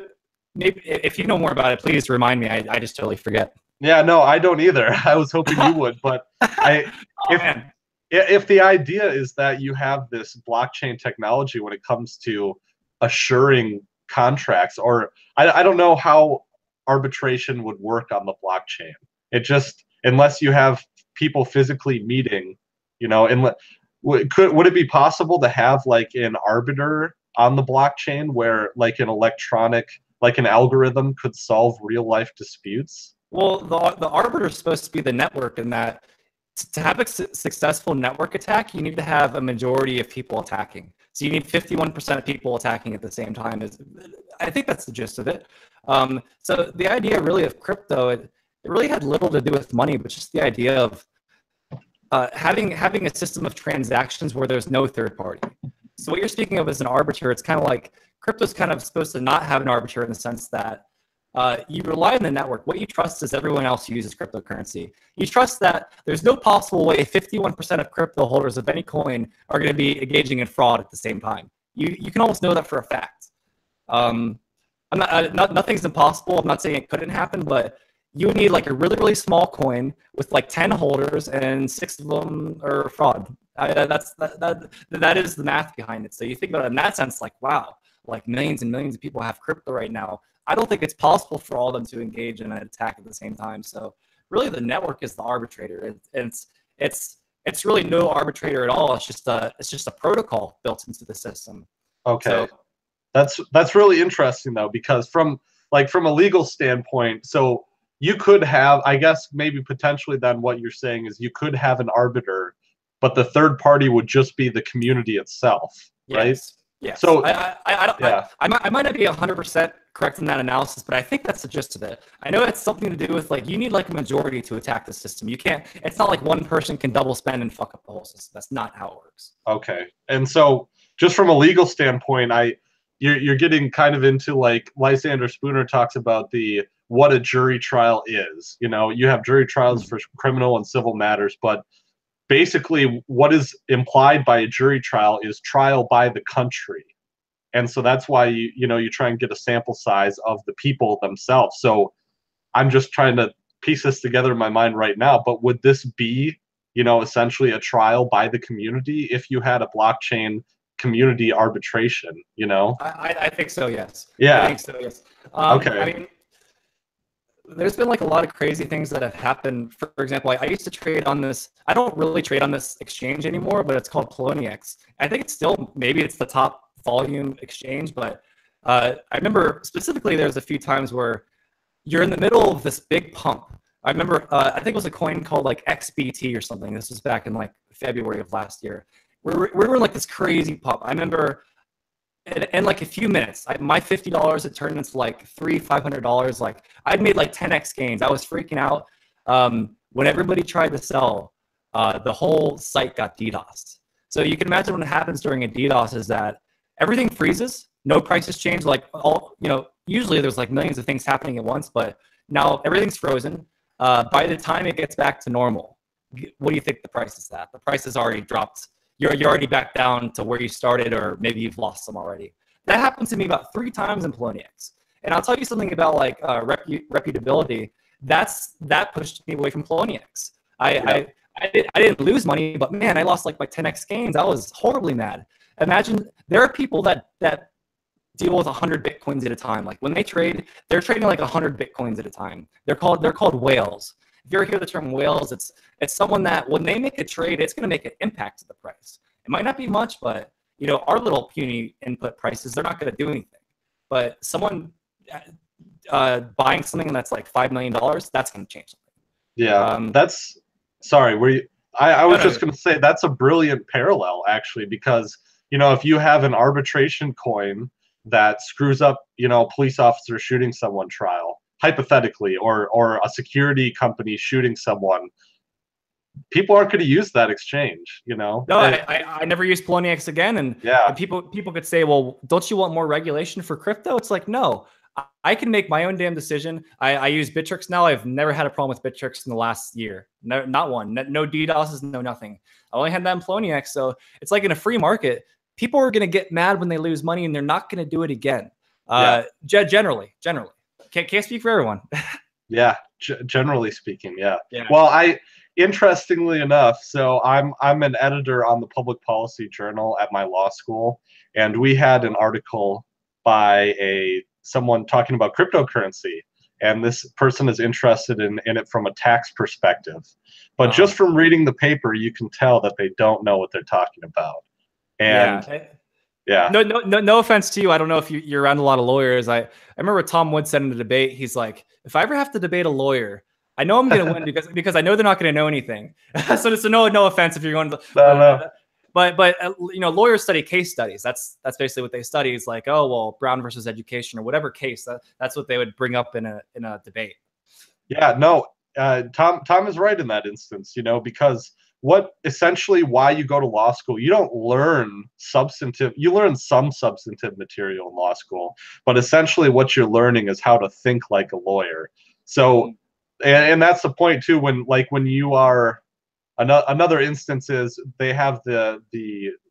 maybe if you know more about it, please remind me. I just totally forget. Yeah, no, I don't either. I was hoping you would, but I Oh if man. if the idea is that you have this blockchain technology when it comes to assuring contracts, or I don't know how arbitration would work on the blockchain. It just, unless you have people physically meeting, would it be possible to have like an arbiter on the blockchain where like an electronic, like an algorithm could solve real life disputes? Well, the arbiter is supposed to be the network, in that to have a successful network attack, you need to have a majority of people attacking. So you need 51% of people attacking at the same time. I think that's the gist of it. So the idea really of crypto, it really had little to do with money, but just the idea of having a system of transactions where there's no third party. So what you're speaking of as an arbiter, it's kind of like crypto's kind of supposed to not have an arbiter, in the sense that you rely on the network. What you trust is everyone else uses cryptocurrency. You trust that there's no possible way 51% of crypto holders of any coin are going to be engaging in fraud at the same time. You can almost know that for a fact. Nothing's impossible. I'm not saying it couldn't happen, but you would need like a really, really small coin with like 10 holders and 6 of them are fraud. That is the math behind it. So you think about it in that sense, like, wow, like millions and millions of people have crypto right now. I don't think it's possible for all of them to engage in an attack at the same time. So really the network is the arbitrator. It's really no arbitrator at all. It's just a protocol built into the system. Okay. So That's really interesting though, because from a legal standpoint, so you could have, I guess maybe potentially then what you're saying is you could have an arbiter, but the third party would just be the community itself, right? yes. Yes. So I might not be 100% correct in that analysis, but I think that's the gist of it. I know it's something to do with like you need like a majority to attack the system. You can't. It's not like one person can double spend and fuck up the whole system. That's not how it works. Okay, and so just from a legal standpoint, you're getting kind of into like Lysander Spooner talks about what a jury trial is. You know, you have jury trials for criminal and civil matters, but basically what is implied by a jury trial is trial by the country. And so that's why you try and get a sample size of the people themselves. So I'm just trying to piece this together in my mind right now, but would this be, essentially a trial by the community if you had a blockchain community arbitration, I think so, yes. Yeah. I think so, yes. Okay. I mean, there's been like a lot of crazy things that have happened. For example, I used to trade on this. I don't really trade on this exchange anymore, but it's called Poloniex. I think maybe it's the top volume exchange, but I remember specifically there's a few times where you're in the middle of this big pump. I remember, I think it was a coin called like XBT or something. This was back in like February of last year. We were in like this crazy pump. I remember in like a few minutes, my $50 had turned into like $500. Like I'd made like 10x gains. I was freaking out. When everybody tried to sell, the whole site got DDoSed. So you can imagine what happens during a DDoS is that everything freezes, no prices change. Like usually there's like millions of things happening at once, but now everything's frozen. By the time it gets back to normal, what do you think the price is at? The price has already dropped. You're already back down to where you started, or maybe you've lost some already. That happened to me about 3 times in Poloniex. And I'll tell you something about like reputability. That pushed me away from Poloniex. I didn't lose money, but man, I lost like my 10x gains. I was horribly mad. Imagine there are people that deal with 100 Bitcoins at a time. Like when they trade, they're trading like 100 Bitcoins at a time. They're called whales. If you ever hear the term whales, it's someone that when they make a trade, it's going to make an impact to the price. It might not be much, but our little puny input prices, they're not going to do anything. But someone buying something that's like $5 million, that's going to change something. Yeah, sorry. I was just going to say that's a brilliant parallel actually, because if you have an arbitration coin that screws up, police officer shooting someone trial, hypothetically, or a security company shooting someone, people aren't going to use that exchange, No, I never used Poloniex again. And yeah, people could say, well, don't you want more regulation for crypto? It's like, no, I can make my own damn decision. I use Bittrex now. I've never had a problem with Bittrex in the last year. No, not one. No DDoSes, no nothing. I only had that in Poloniex. So it's like in a free market, people are going to get mad when they lose money and they're not going to do it again. Yeah. Generally. Can't speak for everyone. Yeah, generally speaking, yeah. Yeah. Well, interestingly enough, so I'm an editor on the Public Policy Journal at my law school, and we had an article by someone talking about cryptocurrency, and this person is interested in it from a tax perspective. But just from reading the paper, you can tell that they don't know what they're talking about. And yeah. No offense to you. I don't know if you're around a lot of lawyers. I remember Tom Wood said in the debate, he's like, if I ever have to debate a lawyer, I know I'm going to win because I know they're not going to know anything. so no offense if you're going to. But lawyers study case studies. That's basically what they study. Is like, oh well, Brown versus education or whatever case. That's what they would bring up in a debate. Yeah. No. Tom is right in that instance. Because why you go to law school, you don't learn you learn some substantive material in law school, but essentially what you're learning is how to think like a lawyer. So, and that's the point too, when you are, another instance is they have the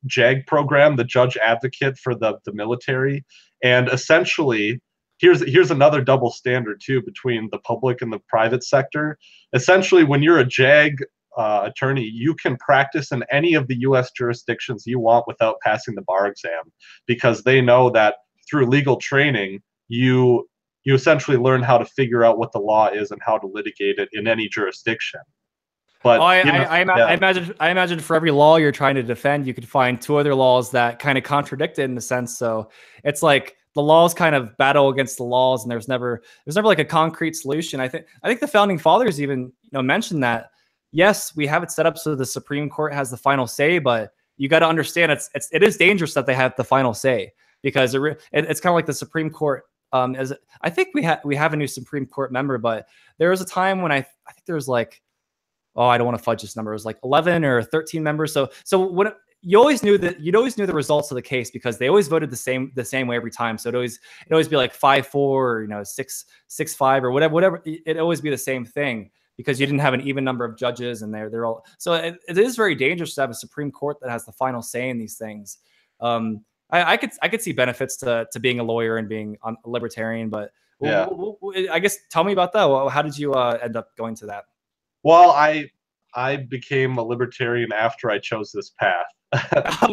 JAG program, the judge advocate for the military. And essentially, here's another double standard too between the public and the private sector. Essentially, when you're a JAG attorney, you can practice in any of the U.S. jurisdictions you want without passing the bar exam, because they know that through legal training, you essentially learn how to figure out what the law is and how to litigate it in any jurisdiction. But I imagine for every law you're trying to defend, you could find two other laws that kind of contradict it in the sense. So it's like the laws kind of battle against the laws, and there's never like a concrete solution. I think the founding fathers even mentioned that. Yes, we have it set up so the Supreme Court has the final say, but you got to understand it is dangerous that they have the final say, because it's kind of like the Supreme Court. I think we have a new Supreme Court member, but there was a time when I think there was like, oh, I don't want to fudge this number. It was like 11 or 13 members. So when you'd always knew the results of the case because they always voted the same way every time. So it'd always be like 5-4 or 6-5 or whatever. It'd always be the same thing, because you didn't have an even number of judges, and they're all. So it is very dangerous to have a Supreme Court that has the final say in these things. I could see benefits to being a lawyer and being a libertarian, but yeah. I guess tell me about that. How did you end up going to that? Well, I became a libertarian after I chose this path.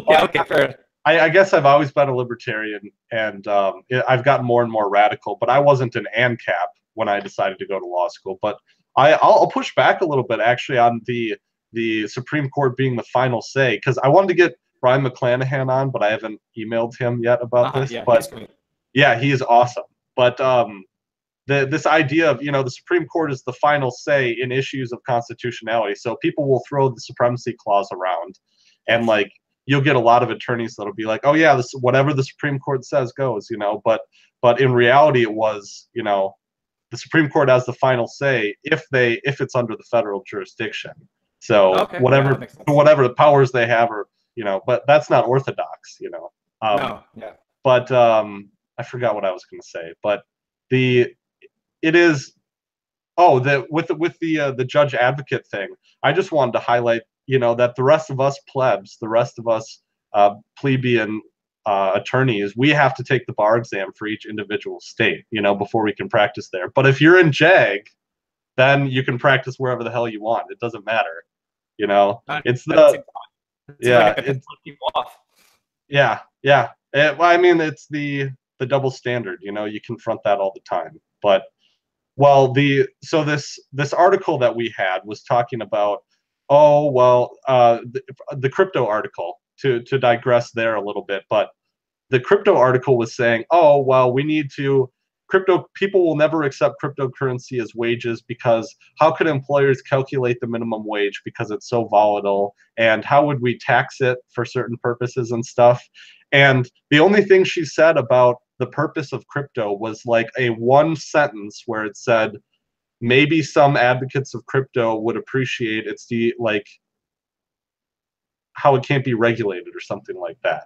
Okay, fair. I guess I've always been a libertarian, and I've gotten more and more radical. But I wasn't an ANCAP when I decided to go to law school. But I'll push back a little bit actually on the Supreme Court being the final say, because I wanted to get Brian McClanahan on, but I haven't emailed him yet about this. Yeah, but yeah, he is awesome. But this idea of the Supreme Court is the final say in issues of constitutionality, so people will throw the supremacy clause around, and like you'll get a lot of attorneys that'll be like, oh yeah, this whatever the Supreme Court says goes, but in reality it was the Supreme Court has the final say if it's under the federal jurisdiction. So whatever the powers they have are, but that's not orthodox, No, yeah. But I forgot what I was going to say. But it is with the judge advocate thing. I just wanted to highlight, that the rest of us plebs, the rest of us plebeian attorneys, we have to take the bar exam for each individual state, before we can practice there. But if you're in JAG, then you can practice wherever the hell you want. It doesn't matter, It's the yeah. I mean, it's the double standard. You confront that all the time. But this article that we had was talking about the crypto article, to digress there a little bit, but the crypto article was saying, people will never accept cryptocurrency as wages, because how could employers calculate the minimum wage because it's so volatile, and how would we tax it for certain purposes and stuff. And the only thing she said about the purpose of crypto was like a one sentence where it said, maybe some advocates of crypto would appreciate how it can't be regulated or something like that.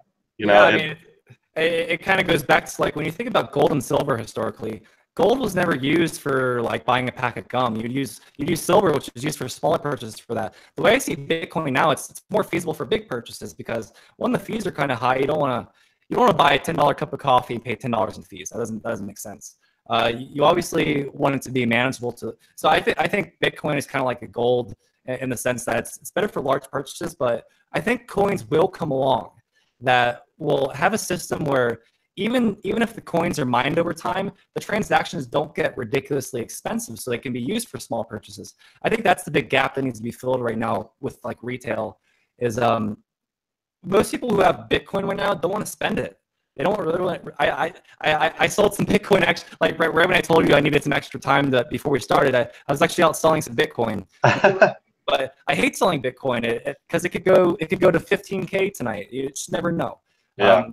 it kind of goes back to like when you think about gold and silver historically, gold was never used for like buying a pack of gum. You'd use silver, which is used for smaller purchases for that. The way I see Bitcoin now, it's more feasible for big purchases because one, the fees are kind of high. You don't want to buy a $10 cup of coffee and pay $10 in fees. That doesn't make sense. You obviously want it to be manageable so I think Bitcoin is kind of like a gold in the sense that it's better for large purchases, but I think coins will come along that will have a system where even if the coins are mined over time, the transactions don't get ridiculously expensive, so they can be used for small purchases. I think that's the big gap that needs to be filled right now with like retail. Is most people who have Bitcoin right now don't want to spend it. They don't really want. I sold some Bitcoin actually, like right when I told you I needed some extra time before we started. I was actually out selling some Bitcoin. But I hate selling Bitcoin because it could go to 15K tonight. You just never know. Yeah.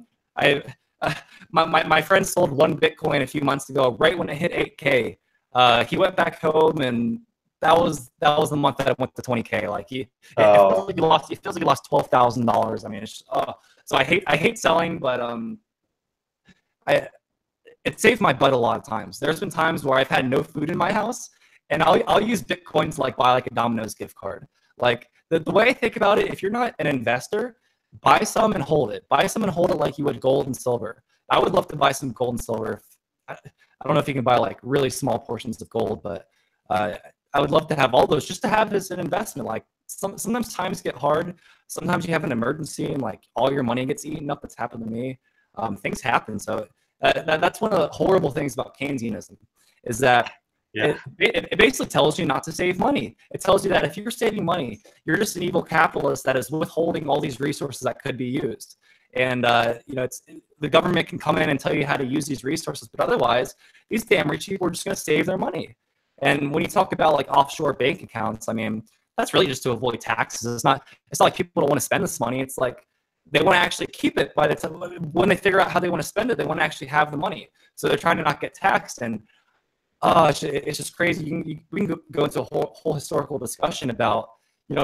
My friend sold one Bitcoin a few months ago, right when it hit 8K. He went back home, and that was the month that I went to 20K. Like it feels like he lost $12,000. I mean, it's just, so I hate selling, but it saved my butt a lot of times. There's been times where I've had no food in my house, and I'll use Bitcoin to like buy like a Domino's gift card. Like the way I think about it, if you're not an investor, buy some and hold it. Buy some and hold it like you would gold and silver. I would love to buy some gold and silver. I don't know if you can buy like really small portions of gold, but I would love to have all those just to have as an investment. Like sometimes times get hard. Sometimes you have an emergency and like all your money gets eaten up. It's happened to me. Things happen. So that's one of the horrible things about Keynesianism is that it basically tells you not to save money. It tells you that if you're saving money, you're just an evil capitalist that is withholding all these resources that could be used. And it's the government can come in and tell you how to use these resources, but otherwise, these damn rich people are just going to save their money. And when you talk about like offshore bank accounts, I mean, that's really just to avoid taxes. It's not like people don't want to spend this money. It's like they want to actually keep it by the time when they figure out how they want to spend it, they want to actually have the money. So they're trying to not get taxed. And it's just crazy. We can go into a whole historical discussion about,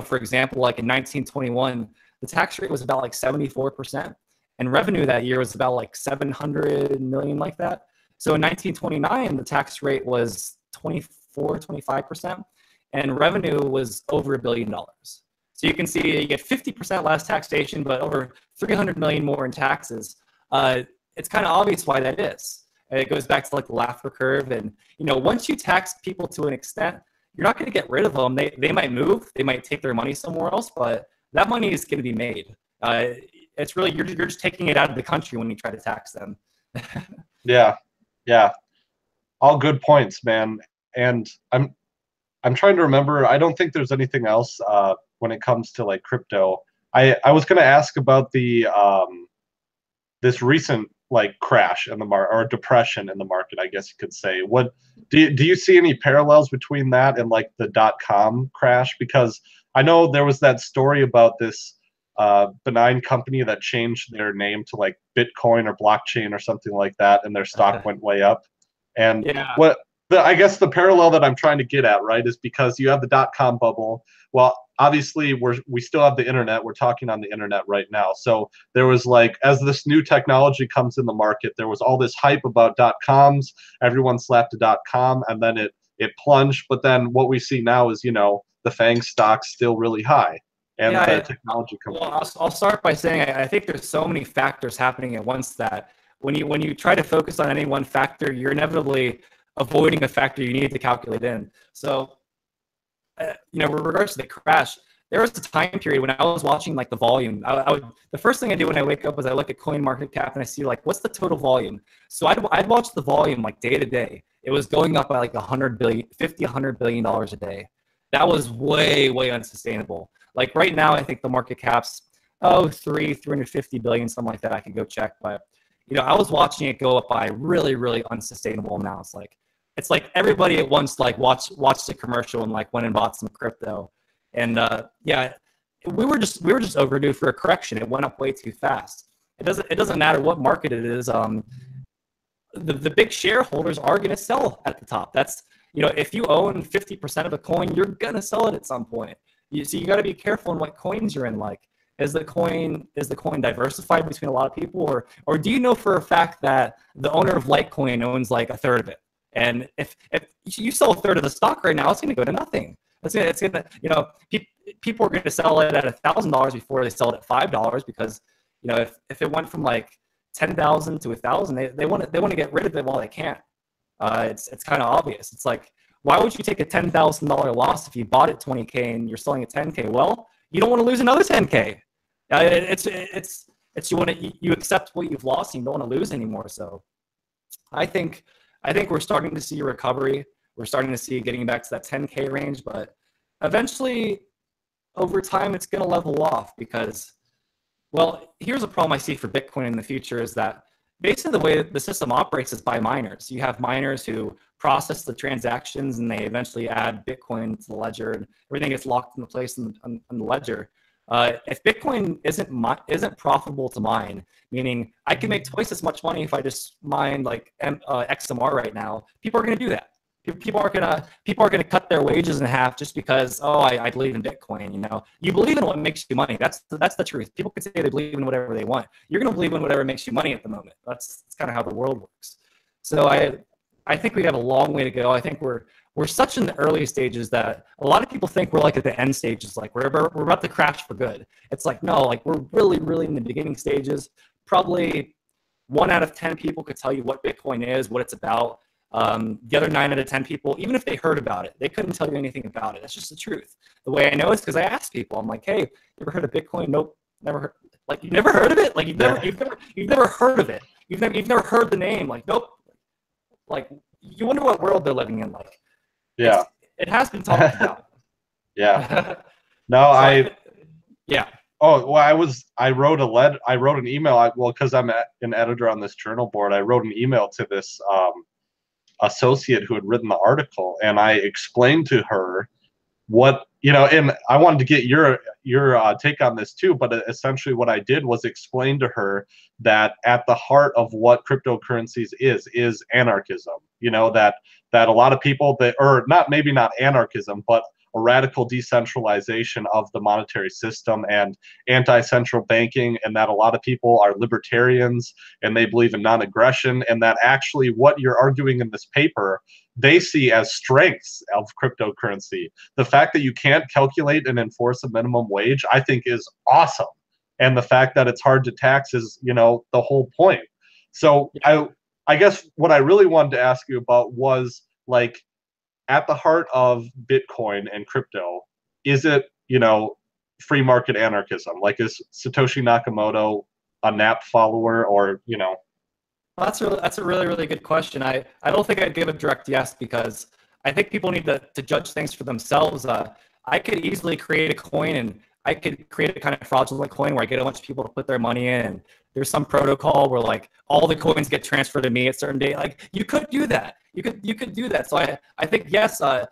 for example, like in 1921, the tax rate was about like 74%, and revenue that year was about like 700 million, like that. So in 1929, the tax rate was 25%, and revenue was over $1 billion. So you can see you get 50% less taxation, but over 300 million more in taxes. It's kind of obvious why that is. It goes back to like the Laffer curve, and once you tax people to an extent, you're not going to get rid of them. They might move, they might take their money somewhere else, but that money is going to be made. It's really you're just taking it out of the country when you try to tax them. Yeah, all good points, man. And I'm trying to remember. I don't think there's anything else when it comes to like crypto. I was going to ask about the this recent like crash in the market or depression in the market, I guess you could say. What do you see any parallels between that and like the .com crash? Because I know there was that story about this benign company that changed their name to like Bitcoin or blockchain or something like that, and their stock went way up. And I guess the parallel that I'm trying to get at, right, is because you have the .com bubble. Well, obviously we still have the internet. We're talking on the internet right now. So there was like, as this new technology comes in the market, there was all this hype about .coms. Everyone slapped a .com, and then it plunged. But then what we see now is, the FANG stock's still really high. And the technology comes. Well, I'll start by saying I think there's so many factors happening at once that when you try to focus on any one factor, you're inevitably avoiding a factor you need to calculate in. So, with regards to the crash, there was a time period when I was watching like the volume. The first thing I do when I wake up is I look at CoinMarketCap and I see like what's the total volume. So I'd watch the volume like day to day. It was going up by like $100 billion a day. That was way unsustainable. Like right now, I think the market cap's 350 billion, something like that. I could go check, but I was watching it go up by really unsustainable amounts. Like it's like everybody at once like watched the commercial and like went and bought some crypto, and we were just overdue for a correction. It went up way too fast. It doesn't matter what market it is. The big shareholders are going to sell at the top. That's if you own 50% of a coin, you're going to sell it at some point. So you got to be careful in what coins you're in. Like Is the coin diversified between a lot of people, or do you know for a fact that the owner of Litecoin owns like a third of it? And if you sell a third of the stock right now, it's going to go to nothing. It's gonna people are going to sell it at $1,000 before they sell it at $5 because if it went from like 10,000 to 1,000, they want to get rid of it while they can. It's kind of obvious. It's like, why would you take a $10,000 loss if you bought it 20K and you're selling at 10K? Well, you don't want to lose another 10K. You accept what you've lost and you don't want to lose anymore. So I think we're starting to see a recovery. We're starting to see getting back to that 10K range, but eventually over time it's going to level off because, well, here's a problem I see for Bitcoin in the future is that basically the way the system operates is by miners. You have miners who process the transactions and they eventually add Bitcoin to the ledger and everything gets locked into place on the ledger. If Bitcoin isn't profitable to mine, meaning I can make twice as much money if I just mine like XMR right now, people are going to do that. People are gonna cut their wages in half just because I believe in Bitcoin. You believe in what makes you money. That's the truth. People can say they believe in whatever they want. You're gonna believe in whatever makes you money at the moment. That's kind of how the world works. So I think we have a long way to go. I think we're such in the early stages that a lot of people think we're like at the end stages, like we're about to crash for good. It's like no, like we're really in the beginning stages. Probably 1 out of 10 people could tell you what Bitcoin is, what it's about. The other 9 out of 10 people, even if they heard about it, they couldn't tell you anything about it. That's just the truth. The way I know is because I asked people. I'm like, hey, you ever heard of Bitcoin? Nope, never heard. Like, you never heard of it? Like, you've never heard of it. You've never heard the name. Like, nope. Like, you wonder what world they're living in. Like, yeah, it has been talked about. Yeah. No, yeah. Oh, well, I wrote an email. Because I'm an editor on this journal board, I wrote an email to this associate who had written the article, and I explained to her what, and I wanted to get your take on this too, but essentially what I did was explain to her that at the heart of what cryptocurrencies is anarchism. That a lot of people maybe not anarchism, but a radical decentralization of the monetary system and anti-central banking, and that a lot of people are libertarians and they believe in non-aggression, and that actually what you're arguing in this paper they see as strengths of cryptocurrency. The fact that you can't calculate and enforce a minimum wage, I think, is awesome. And the fact that it's hard to tax is, the whole point. So I guess what I really wanted to ask you about was, like, at the heart of Bitcoin and crypto, is it, free market anarchism? Like, is Satoshi Nakamoto a NAP follower, or? Well, that's a really good question. I don't think I'd give a direct yes, because I think people need to judge things for themselves. I could easily create a coin, and I could create a kind of fraudulent coin where I get a bunch of people to put their money in, and there's some protocol where like all the coins get transferred to me at a certain date. Like, you could do that. You could do that. So I think yes, the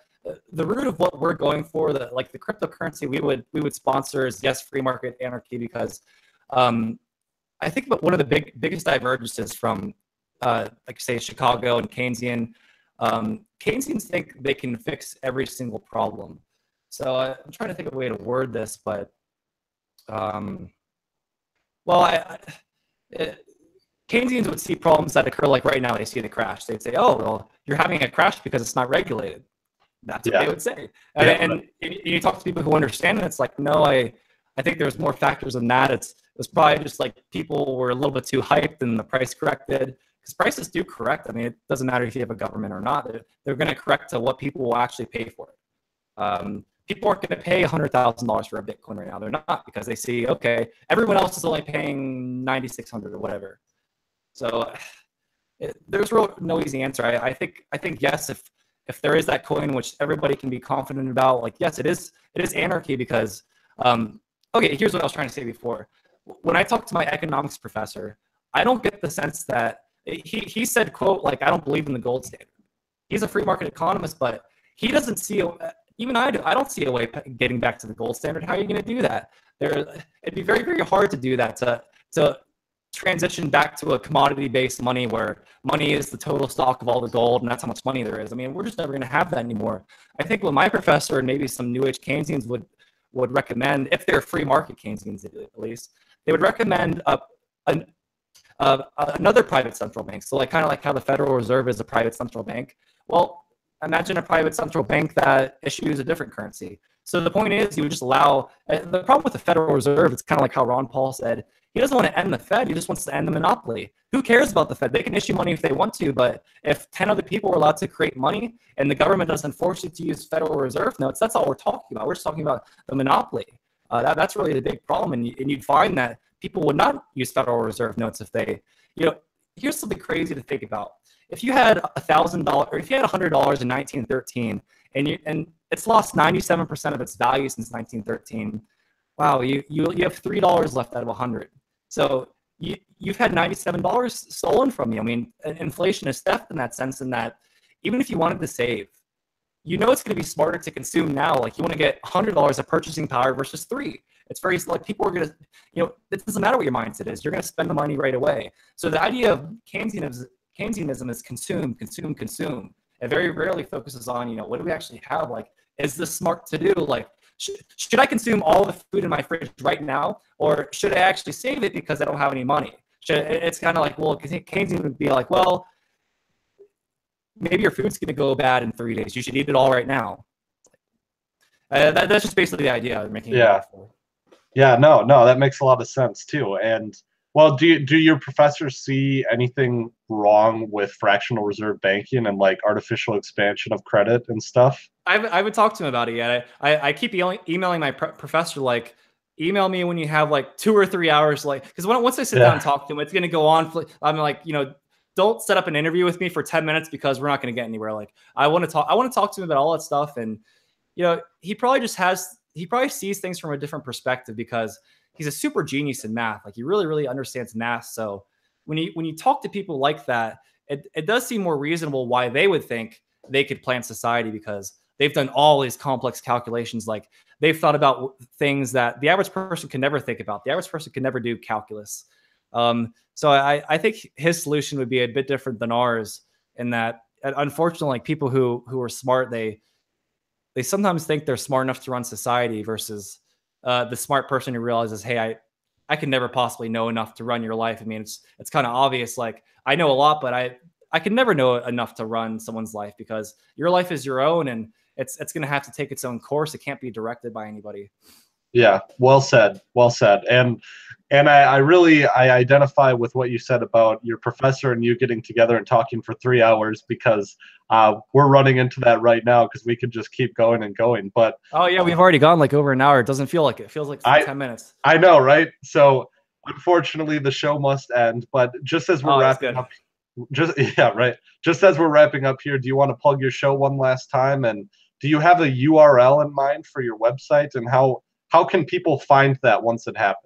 root of what we're going for, the cryptocurrency we would sponsor is yes, free market anarchy, because I think one of the biggest divergences from like say Chicago and Keynesian, Keynesians think they can fix every single problem. So I'm trying to think of a way to word this, but Keynesians would see problems that occur like right now. They see the crash. They'd say, "Oh, well, you're having a crash because it's not regulated." That's what they would say. And you talk to people who understand it. It's like, no, I think there's more factors than that. It was probably just like people were a little bit too hyped and the price corrected, because prices do correct. I mean, it doesn't matter if you have a government or not. They're going to correct to what people will actually pay for it. People aren't going to pay $100,000 for a Bitcoin right now. They're not, because they see, okay, everyone else is only paying 9,600 or whatever. So there's no easy answer. I think yes, if there is that coin which everybody can be confident about, like, yes, it is anarchy, because okay, here's what I was trying to say before. When I talked to my economics professor, I don't get the sense that he said, quote, like, I don't believe in the gold standard. He's a free market economist, but he doesn't see even I do. I don't see a way getting back to the gold standard. How are you going to do that? It'd be very, very hard to do that, to transition back to a commodity-based money where money is the total stock of all the gold, and that's how much money there is. I mean, we're just never going to have that anymore. I think what my professor and maybe some New Age Keynesians would would recommend, if they're free market Keynesians at least, they would recommend another private central bank. So like kind of like how the Federal Reserve is a private central bank. Well, imagine a private central bank that issues a different currency. So the point is, you would just allow. The problem with the Federal Reserve, it's kind of like how Ron Paul said, he doesn't want to end the Fed. He just wants to end the monopoly. Who cares about the Fed? They can issue money if they want to, but if 10 other people are allowed to create money and the government doesn't force you to use Federal Reserve notes, that's all we're talking about. We're just talking about the monopoly. That's really the big problem. And you'd find that people would not use Federal Reserve notes if they, here's something crazy to think about. If you had $1,000, or if you had $100 in 1913, and it's lost 97% of its value since 1913, wow, you have $3 left out of 100. So you've had $97 stolen from you. I mean, inflation is theft in that sense, in that even if you wanted to save, it's going to be smarter to consume now. Like you want to get $100 of purchasing power versus $3. It's very like people are going to, it doesn't matter what your mindset is. You're going to spend the money right away. So the idea of Keynesianism is consume, consume, consume. It very rarely focuses on, what do we actually have? Like, is this smart to do? Like, should I consume all the food in my fridge right now? Or should I actually save it because I don't have any money? It's kind of like, well, Keynesian would be like, well, maybe your food's going to go bad in 3 days. You should eat it all right now. That's just basically the idea of making it for. Yeah, no, that makes a lot of sense too. And well, do your professors see anything wrong with fractional reserve banking and like artificial expansion of credit and stuff? I haven't talked to him about it yet. I keep emailing my professor, like, email me when you have like 2 or 3 hours, like, because once I sit down and talk to him, it's going to go on. I'm like, don't set up an interview with me for 10 minutes because we're not going to get anywhere. Like, I want to talk to him about all that stuff. And, he probably sees things from a different perspective because he's a super genius in math. Like, he really, really understands math. So when you talk to people like that, it does seem more reasonable why they would think they could plan society, because they've done all these complex calculations. Like, they've thought about things that the average person can never think about. The average person can never do calculus. So I think his solution would be a bit different than ours, in that, unfortunately, like, people who are smart, they sometimes think they're smart enough to run society versus the smart person who realizes, hey, I can never possibly know enough to run your life. I mean, it's kind of obvious. Like, I know a lot, but I can never know enough to run someone's life, because your life is your own, and it's going to have to take its own course. It can't be directed by anybody. Yeah, well said. Well said. And I identify with what you said about your professor and you getting together and talking for 3 hours, because we're running into that right now, because we could just keep going and going. But oh yeah, we've already gone like over an hour. It doesn't feel like it. It feels like 10 minutes. I know, right? So unfortunately, the show must end. But just as we're wrapping up, just as we're wrapping up here, do you want to plug your show one last time? And do you have a URL in mind for your website? And how can people find that once it happens?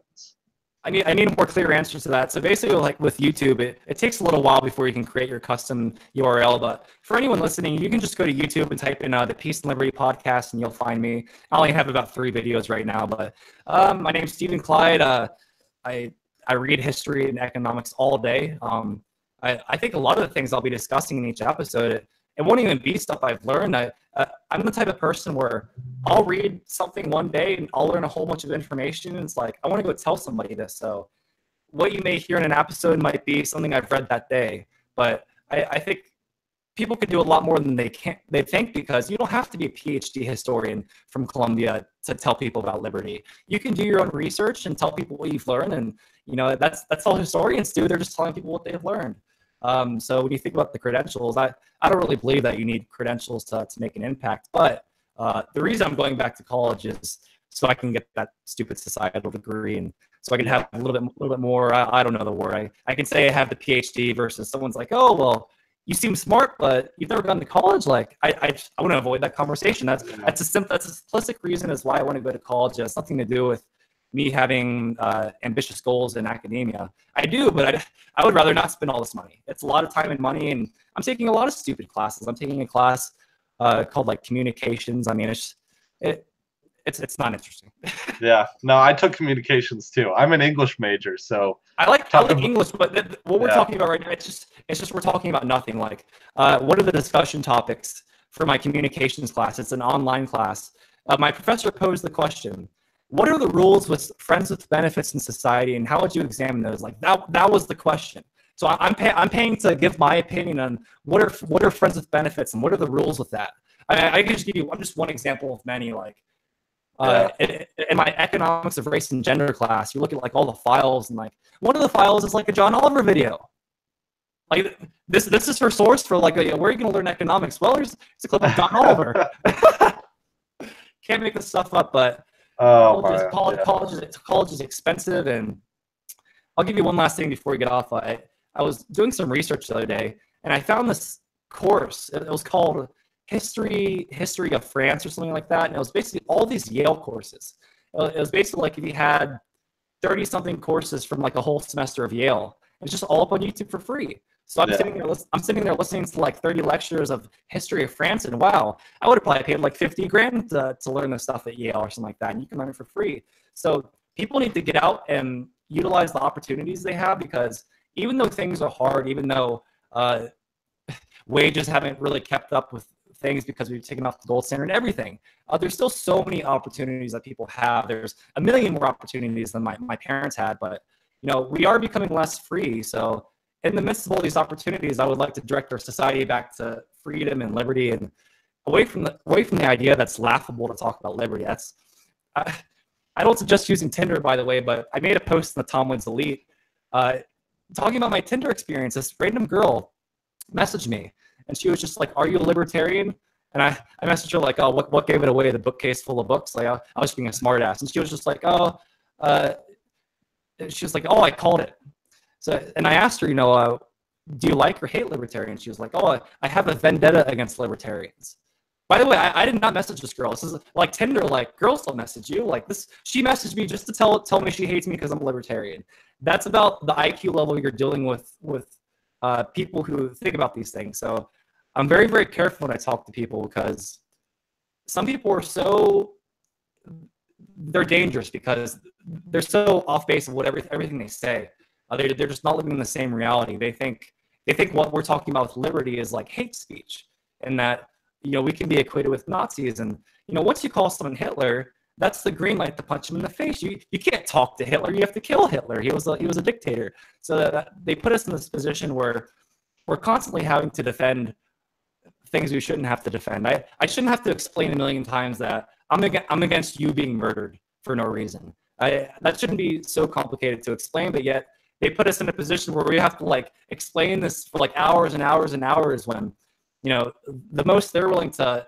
I need a more clear answer to that. So basically, like with YouTube, it takes a little while before you can create your custom URL. But for anyone listening, you can just go to YouTube and type in the Peace and Liberty podcast, and you'll find me. I only have about 3 videos right now, but my name's Stephen Clyde. I read history and economics all day. I think a lot of the things I'll be discussing in each episode, it won't even be stuff I've learned. I'm the type of person where I'll read something one day and I'll learn a whole bunch of information. And it's like, I want to go tell somebody this. So what you may hear in an episode might be something I've read that day. But I think people can do a lot more than they think, because you don't have to be a PhD historian from Columbia to tell people about liberty. You can do your own research and tell people what you've learned. And, that's all historians do. They're just telling people what they've learned. So when you think about the credentials, I don't really believe that you need credentials to make an impact. But the reason I'm going back to college is so I can get that stupid societal degree, and so I can have a little bit more. I don't know the word. I can say I have the PhD versus someone's like, oh well, you seem smart, but you've never gone to college. Like I want to avoid that conversation. That's a simplistic reason is why I want to go to college. It has nothing to do with me having ambitious goals in academia. I do, but I would rather not spend all this money. It's a lot of time and money, and I'm taking a lot of stupid classes. I'm taking a class called like communications. I mean, it's not interesting. Yeah, no, I took communications too. I'm an English major, so I like English, but what we're talking about right now, it's just we're talking about nothing. Like, what are the discussion topics for my communications class? It's an online class. my professor posed the question, what are the rules with friends with benefits in society, and how would you examine those? Like that was the question. So I'm paying to give my opinion on what are friends with benefits and what are the rules with that. I can just give you just one example of many. Like in my economics of race and gender class, you look at like all the files, and like one of the files is like a John Oliver video. Like this is her source for like where are you going to learn economics? Well, it's a clip of John Oliver. Can't make this stuff up, but college is expensive. And I'll give you one last thing before we get off. I was doing some research the other day, and I found this course. It was called History of France or something like that. And it was basically all these Yale courses. It was basically like if you had 30-something courses from like a whole semester of Yale. It's just all up on YouTube for free. So I'm sitting there listening to like 30 lectures of history of France, and wow, I would have probably paid like 50 grand to learn this stuff at Yale or something like that. And you can learn it for free. So people need to get out and utilize the opportunities they have, because even though things are hard, even though wages haven't really kept up with things because we've taken off the gold standard and everything, there's still so many opportunities that people have. There's a million more opportunities than my parents had, but we are becoming less free. So in the midst of all these opportunities, I would like to direct our society back to freedom and liberty, and away from the idea that's laughable to talk about liberty. I don't suggest using Tinder, by the way, but I made a post in the Tom Wins Elite talking about my Tinder experience. This random girl messaged me, and she was just like, "Are you a libertarian?" And I messaged her like, "Oh, what gave it away? The bookcase full of books." Like I was being a smartass, and she was just like, "Oh," she was like, "Oh, I called it." So, and I asked her, do you like or hate libertarians? She was like, "Oh, I have a vendetta against libertarians." By the way, I did not message this girl. This is like Tinder. Like girls don't message you. Like this, she messaged me just to tell me she hates me because I'm a libertarian. That's about the IQ level you're dealing with people who think about these things. So I'm very, very careful when I talk to people, because some people are they're dangerous because they're so off base of everything they say. They're just not living in the same reality. They think what we're talking about with liberty is like hate speech, and that we can be equated with Nazis. And once you call someone Hitler, that's the green light to punch him in the face. You can't talk to Hitler. You have to kill Hitler. He was a dictator. So they put us in this position where we're constantly having to defend things we shouldn't have to defend. I shouldn't have to explain a million times that I'm against you being murdered for no reason. That shouldn't be so complicated to explain, but yet they put us in a position where we have to like explain this for like hours and hours and hours, when the most they're willing to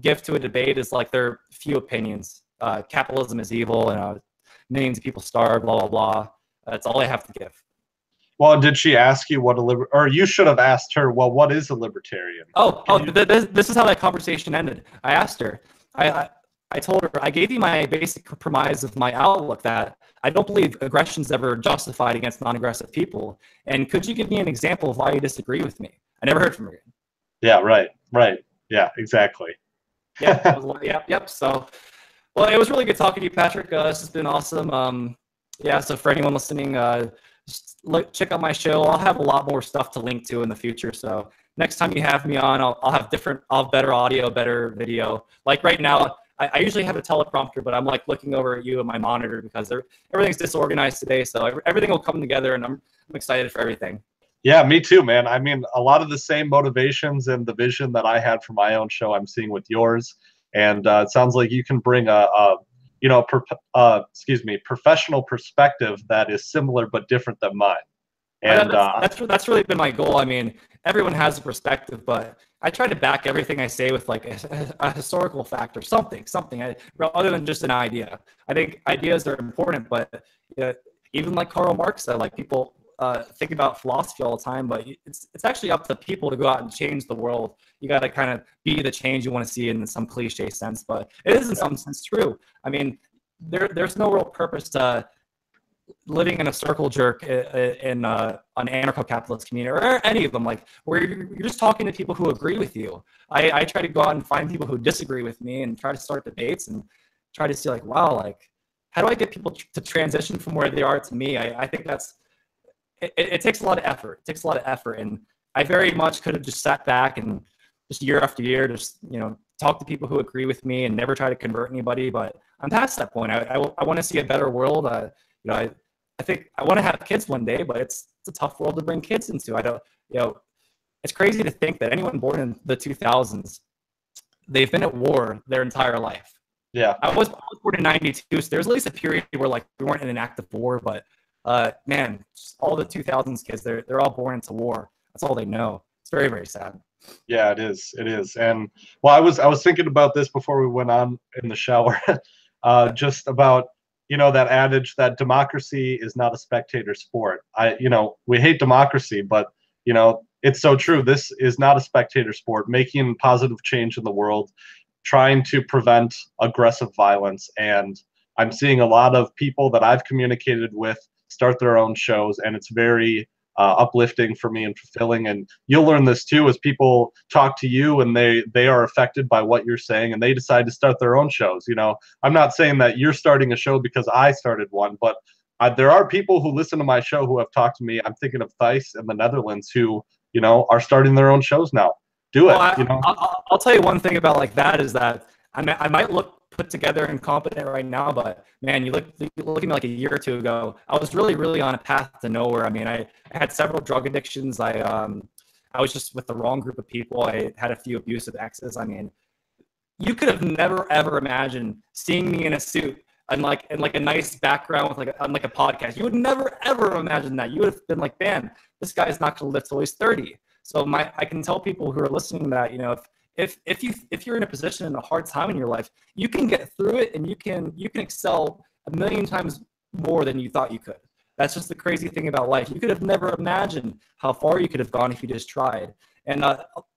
give to a debate is like their few opinions. Capitalism is evil, and millions of people starve, blah blah blah. That's all I have to give. Well, did she ask you what or you should have asked her, well, what is a libertarian? This is how that conversation ended. I asked her, I told her, I gave you my basic premise of my outlook, that I don't believe aggression is ever justified against non-aggressive people. And could you give me an example of why you disagree with me? I never heard from her again. Yeah, right. Yeah, exactly. Yep. So, well, it was really good talking to you, Patrick. This has been awesome. So for anyone listening, just check out my show. I'll have a lot more stuff to link to in the future. So next time you have me on, I'll have better audio, better video. Like right now, I usually have a teleprompter, but I'm like looking over at you at my monitor because everything's disorganized today. So everything will come together, and I'm excited for everything. Yeah, me too, man. I mean, a lot of the same motivations and the vision that I had for my own show, I'm seeing with yours. And it sounds like you can bring professional perspective that is similar but different than mine. And that's really been my goal. I mean, everyone has a perspective, but I try to back everything I say with like a historical fact or something other than just an idea. I think ideas are important, but even like Karl Marx said, like people think about philosophy all the time, but it's actually up to people to go out and change the world. You got to kind of be the change you want to see in some cliche sense, but it is in some sense true. I mean, there's no real purpose to living in a circle jerk in an anarcho-capitalist community or any of them, like where you're just talking to people who agree with you. I try to go out and find people who disagree with me and try to start debates and try to see like, wow, like how do I get people to transition from where they are to me? I think it takes a lot of effort. It takes a lot of effort, and I very much could have just sat back and just year after year, just, talk to people who agree with me and never try to convert anybody. But I'm past that point. I want to see a better world. I think I want to have kids one day, but it's a tough world to bring kids into. I don't, it's crazy to think that anyone born in the 2000s, they've been at war their entire life. Yeah. I was born in 92, so there's at least a period where like we weren't in an active war, but man, all the 2000s kids, they're all born into war. That's all they know. It's very, very sad. Yeah, it is. It is. And well, I was thinking about this before we went on in the shower, just about, that adage that democracy is not a spectator sport. We hate democracy, but it's so true. This is not a spectator sport. Making positive change in the world, trying to prevent aggressive violence, and I'm seeing a lot of people that I've communicated with start their own shows, and it's very uplifting for me and fulfilling. And you'll learn this too as people talk to you and they are affected by what you're saying and they decide to start their own shows. I'm not saying that you're starting a show because I started one, but there are people who listen to my show who have talked to me. I'm thinking of Thijs in the Netherlands who are starting their own shows now. Do it. I'll tell you one thing about like that is that I might look put together and competent right now, but man, you look at me like a year or two ago, I was really, really on a path to nowhere. I mean, I had several drug addictions. I was just with the wrong group of people. I had a few abusive exes. I mean, you could have never ever imagined seeing me in a suit and like a nice background with on a podcast. You would never ever imagine that. You would have been like, man, this guy's not going to live till he's 30. So I can tell people who are listening that, if you're in a position in a hard time in your life, you can get through it and you can excel a million times more than you thought you could. That's just the crazy thing about life. You could have never imagined how far you could have gone if you just tried. And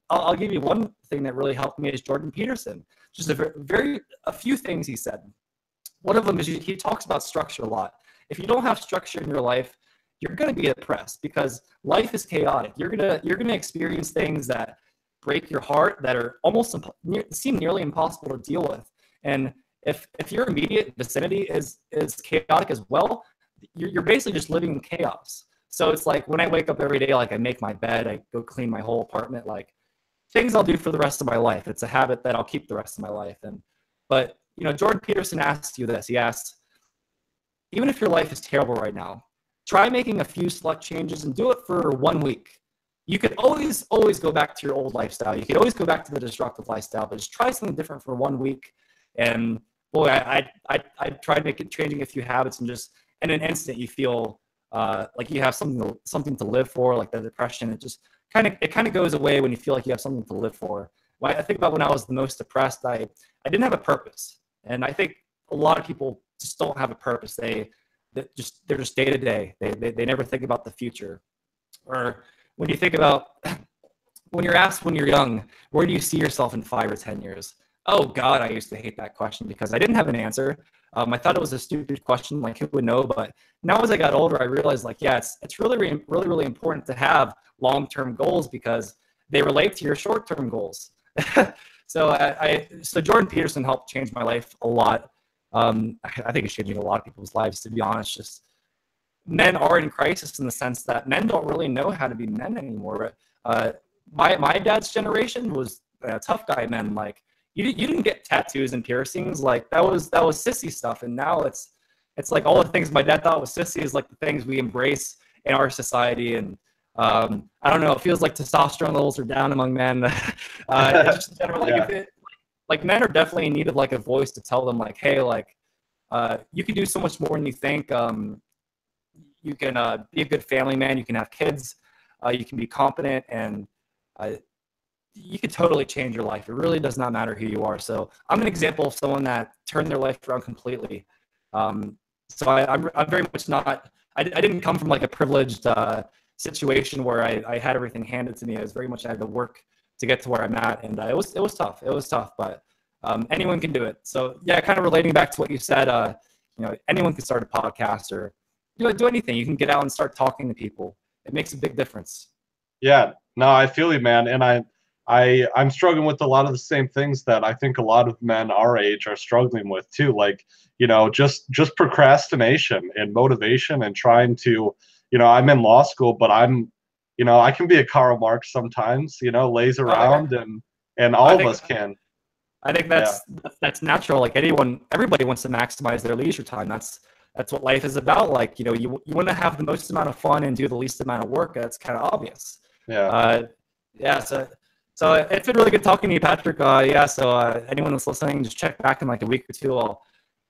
I'll give you one thing that really helped me is Jordan Peterson. Just a few things he said. One of them is he talks about structure a lot. If you don't have structure in your life, you're going to be depressed because life is chaotic. You're gonna experience things that break your heart, that are almost seem nearly impossible to deal with. And if your immediate vicinity is chaotic as well, you're basically just living in chaos. So it's like when I wake up every day, like I make my bed, I go clean my whole apartment, like things I'll do for the rest of my life. It's a habit that I'll keep the rest of my life. But Jordan Peterson asked you this. He asked, even if your life is terrible right now, try making a few select changes and do it for 1 week. You could always go back to your old lifestyle. You could always go back to the destructive lifestyle, but just try something different for 1 week. And boy, I tried changing a few habits, and just in an instant you feel like you have something to live for. Like the depression, it just kind of goes away when you feel like you have something to live for. When I think about when I was the most depressed, I didn't have a purpose, and I think a lot of people just don't have a purpose. They're just day to day. They never think about the future. Or when you think about when you're asked when you're young, where do you see yourself in 5 or 10 years? Oh God, I used to hate that question because I didn't have an answer. I thought it was a stupid question, like who would know? But now as I got older, I realized like, yeah, it's really, really, really, really important to have long-term goals because they relate to your short-term goals. So Jordan Peterson helped change my life a lot. I think it's changing a lot of people's lives, to be honest. Just men are in crisis in the sense that men don't really know how to be men anymore. My dad's generation was tough guy men. Like you didn't get tattoos and piercings. Like that was sissy stuff. And now it's like all the things my dad thought was sissy is like the things we embrace in our society. And I don't know. It feels like testosterone levels are down among men. It's just generally like men are definitely needed like a voice to tell them like, hey, like you can do so much more than you think. You can be a good family man. You can have kids. You can be competent, and you could totally change your life. It really does not matter who you are. So I'm an example of someone that turned their life around completely. So I'm very much not. I didn't come from like a privileged situation where I had everything handed to me. I was very much I had to work to get to where I'm at, and it was tough. It was tough, but anyone can do it. So yeah, kind of relating back to what you said. Anyone can start a podcast or do anything. You can get out and start talking to people. It makes a big difference. Yeah, no, I feel you, man. And I'm struggling with a lot of the same things that I think a lot of men our age are struggling with too. Like, just procrastination and motivation and trying to, I'm in law school, but I can be a Karl Marx sometimes, lays around and and all of us can. I think that's natural. Like everybody wants to maximize their leisure time. That's what life is about. Like, you want to have the most amount of fun and do the least amount of work. That's kind of obvious. Yeah. Yeah. So it's been really good talking to you, Patrick. Yeah. So anyone that's listening, just check back in like a week or two. I'll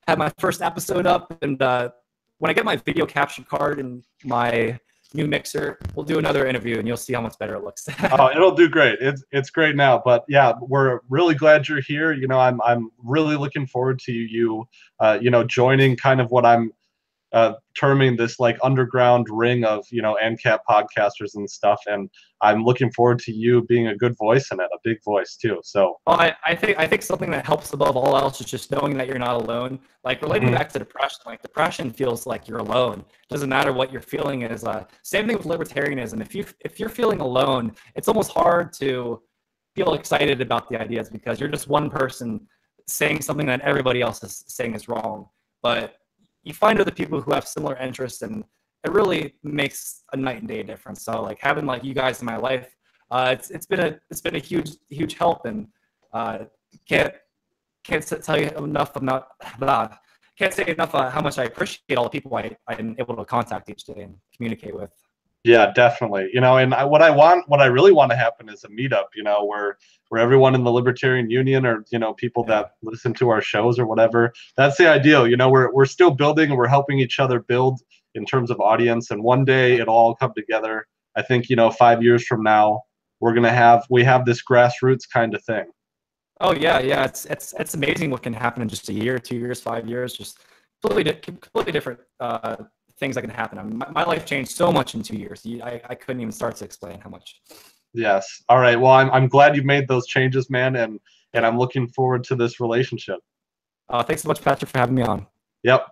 have my first episode up, and when I get my video capture card and my new mixer, we'll do another interview, and you'll see how much better it looks. Oh, it'll do great. It's great now, but yeah, we're really glad you're here. I'm really looking forward to you joining kind of what I'm terming this like underground ring of ANCAP podcasters and stuff, and I'm looking forward to you being a good voice in it, a big voice too. So I think something that helps above all else is just knowing that you're not alone. Like relating back to depression, like depression feels like you're alone. It doesn't matter what you're feeling is. Same thing with libertarianism. If you're feeling alone, it's almost hard to feel excited about the ideas because you're just one person saying something that everybody else is saying is wrong. But you find other people who have similar interests, and it really makes a night and day difference. So like having like you guys in my life, it's been a huge help, and can't tell you enough can't say enough how much I appreciate all the people I'm able to contact each day and communicate with. Yeah, definitely. And what I really want to happen is a meetup, where everyone in the Libertarian Union or, people that listen to our shows or whatever, that's the ideal. We're still building and we're helping each other build in terms of audience. And one day it'll all come together. I think, 5 years from now, we have this grassroots kind of thing. Oh yeah. Yeah. It's amazing what can happen in just a year, 2 years, 5 years, just completely different, things that can happen. I mean, my life changed so much in 2 years. I couldn't even start to explain how much. Yes. All right. Well, I'm glad you made those changes, man, and I'm looking forward to this relationship. Thanks so much, Patrick, for having me on. Yep.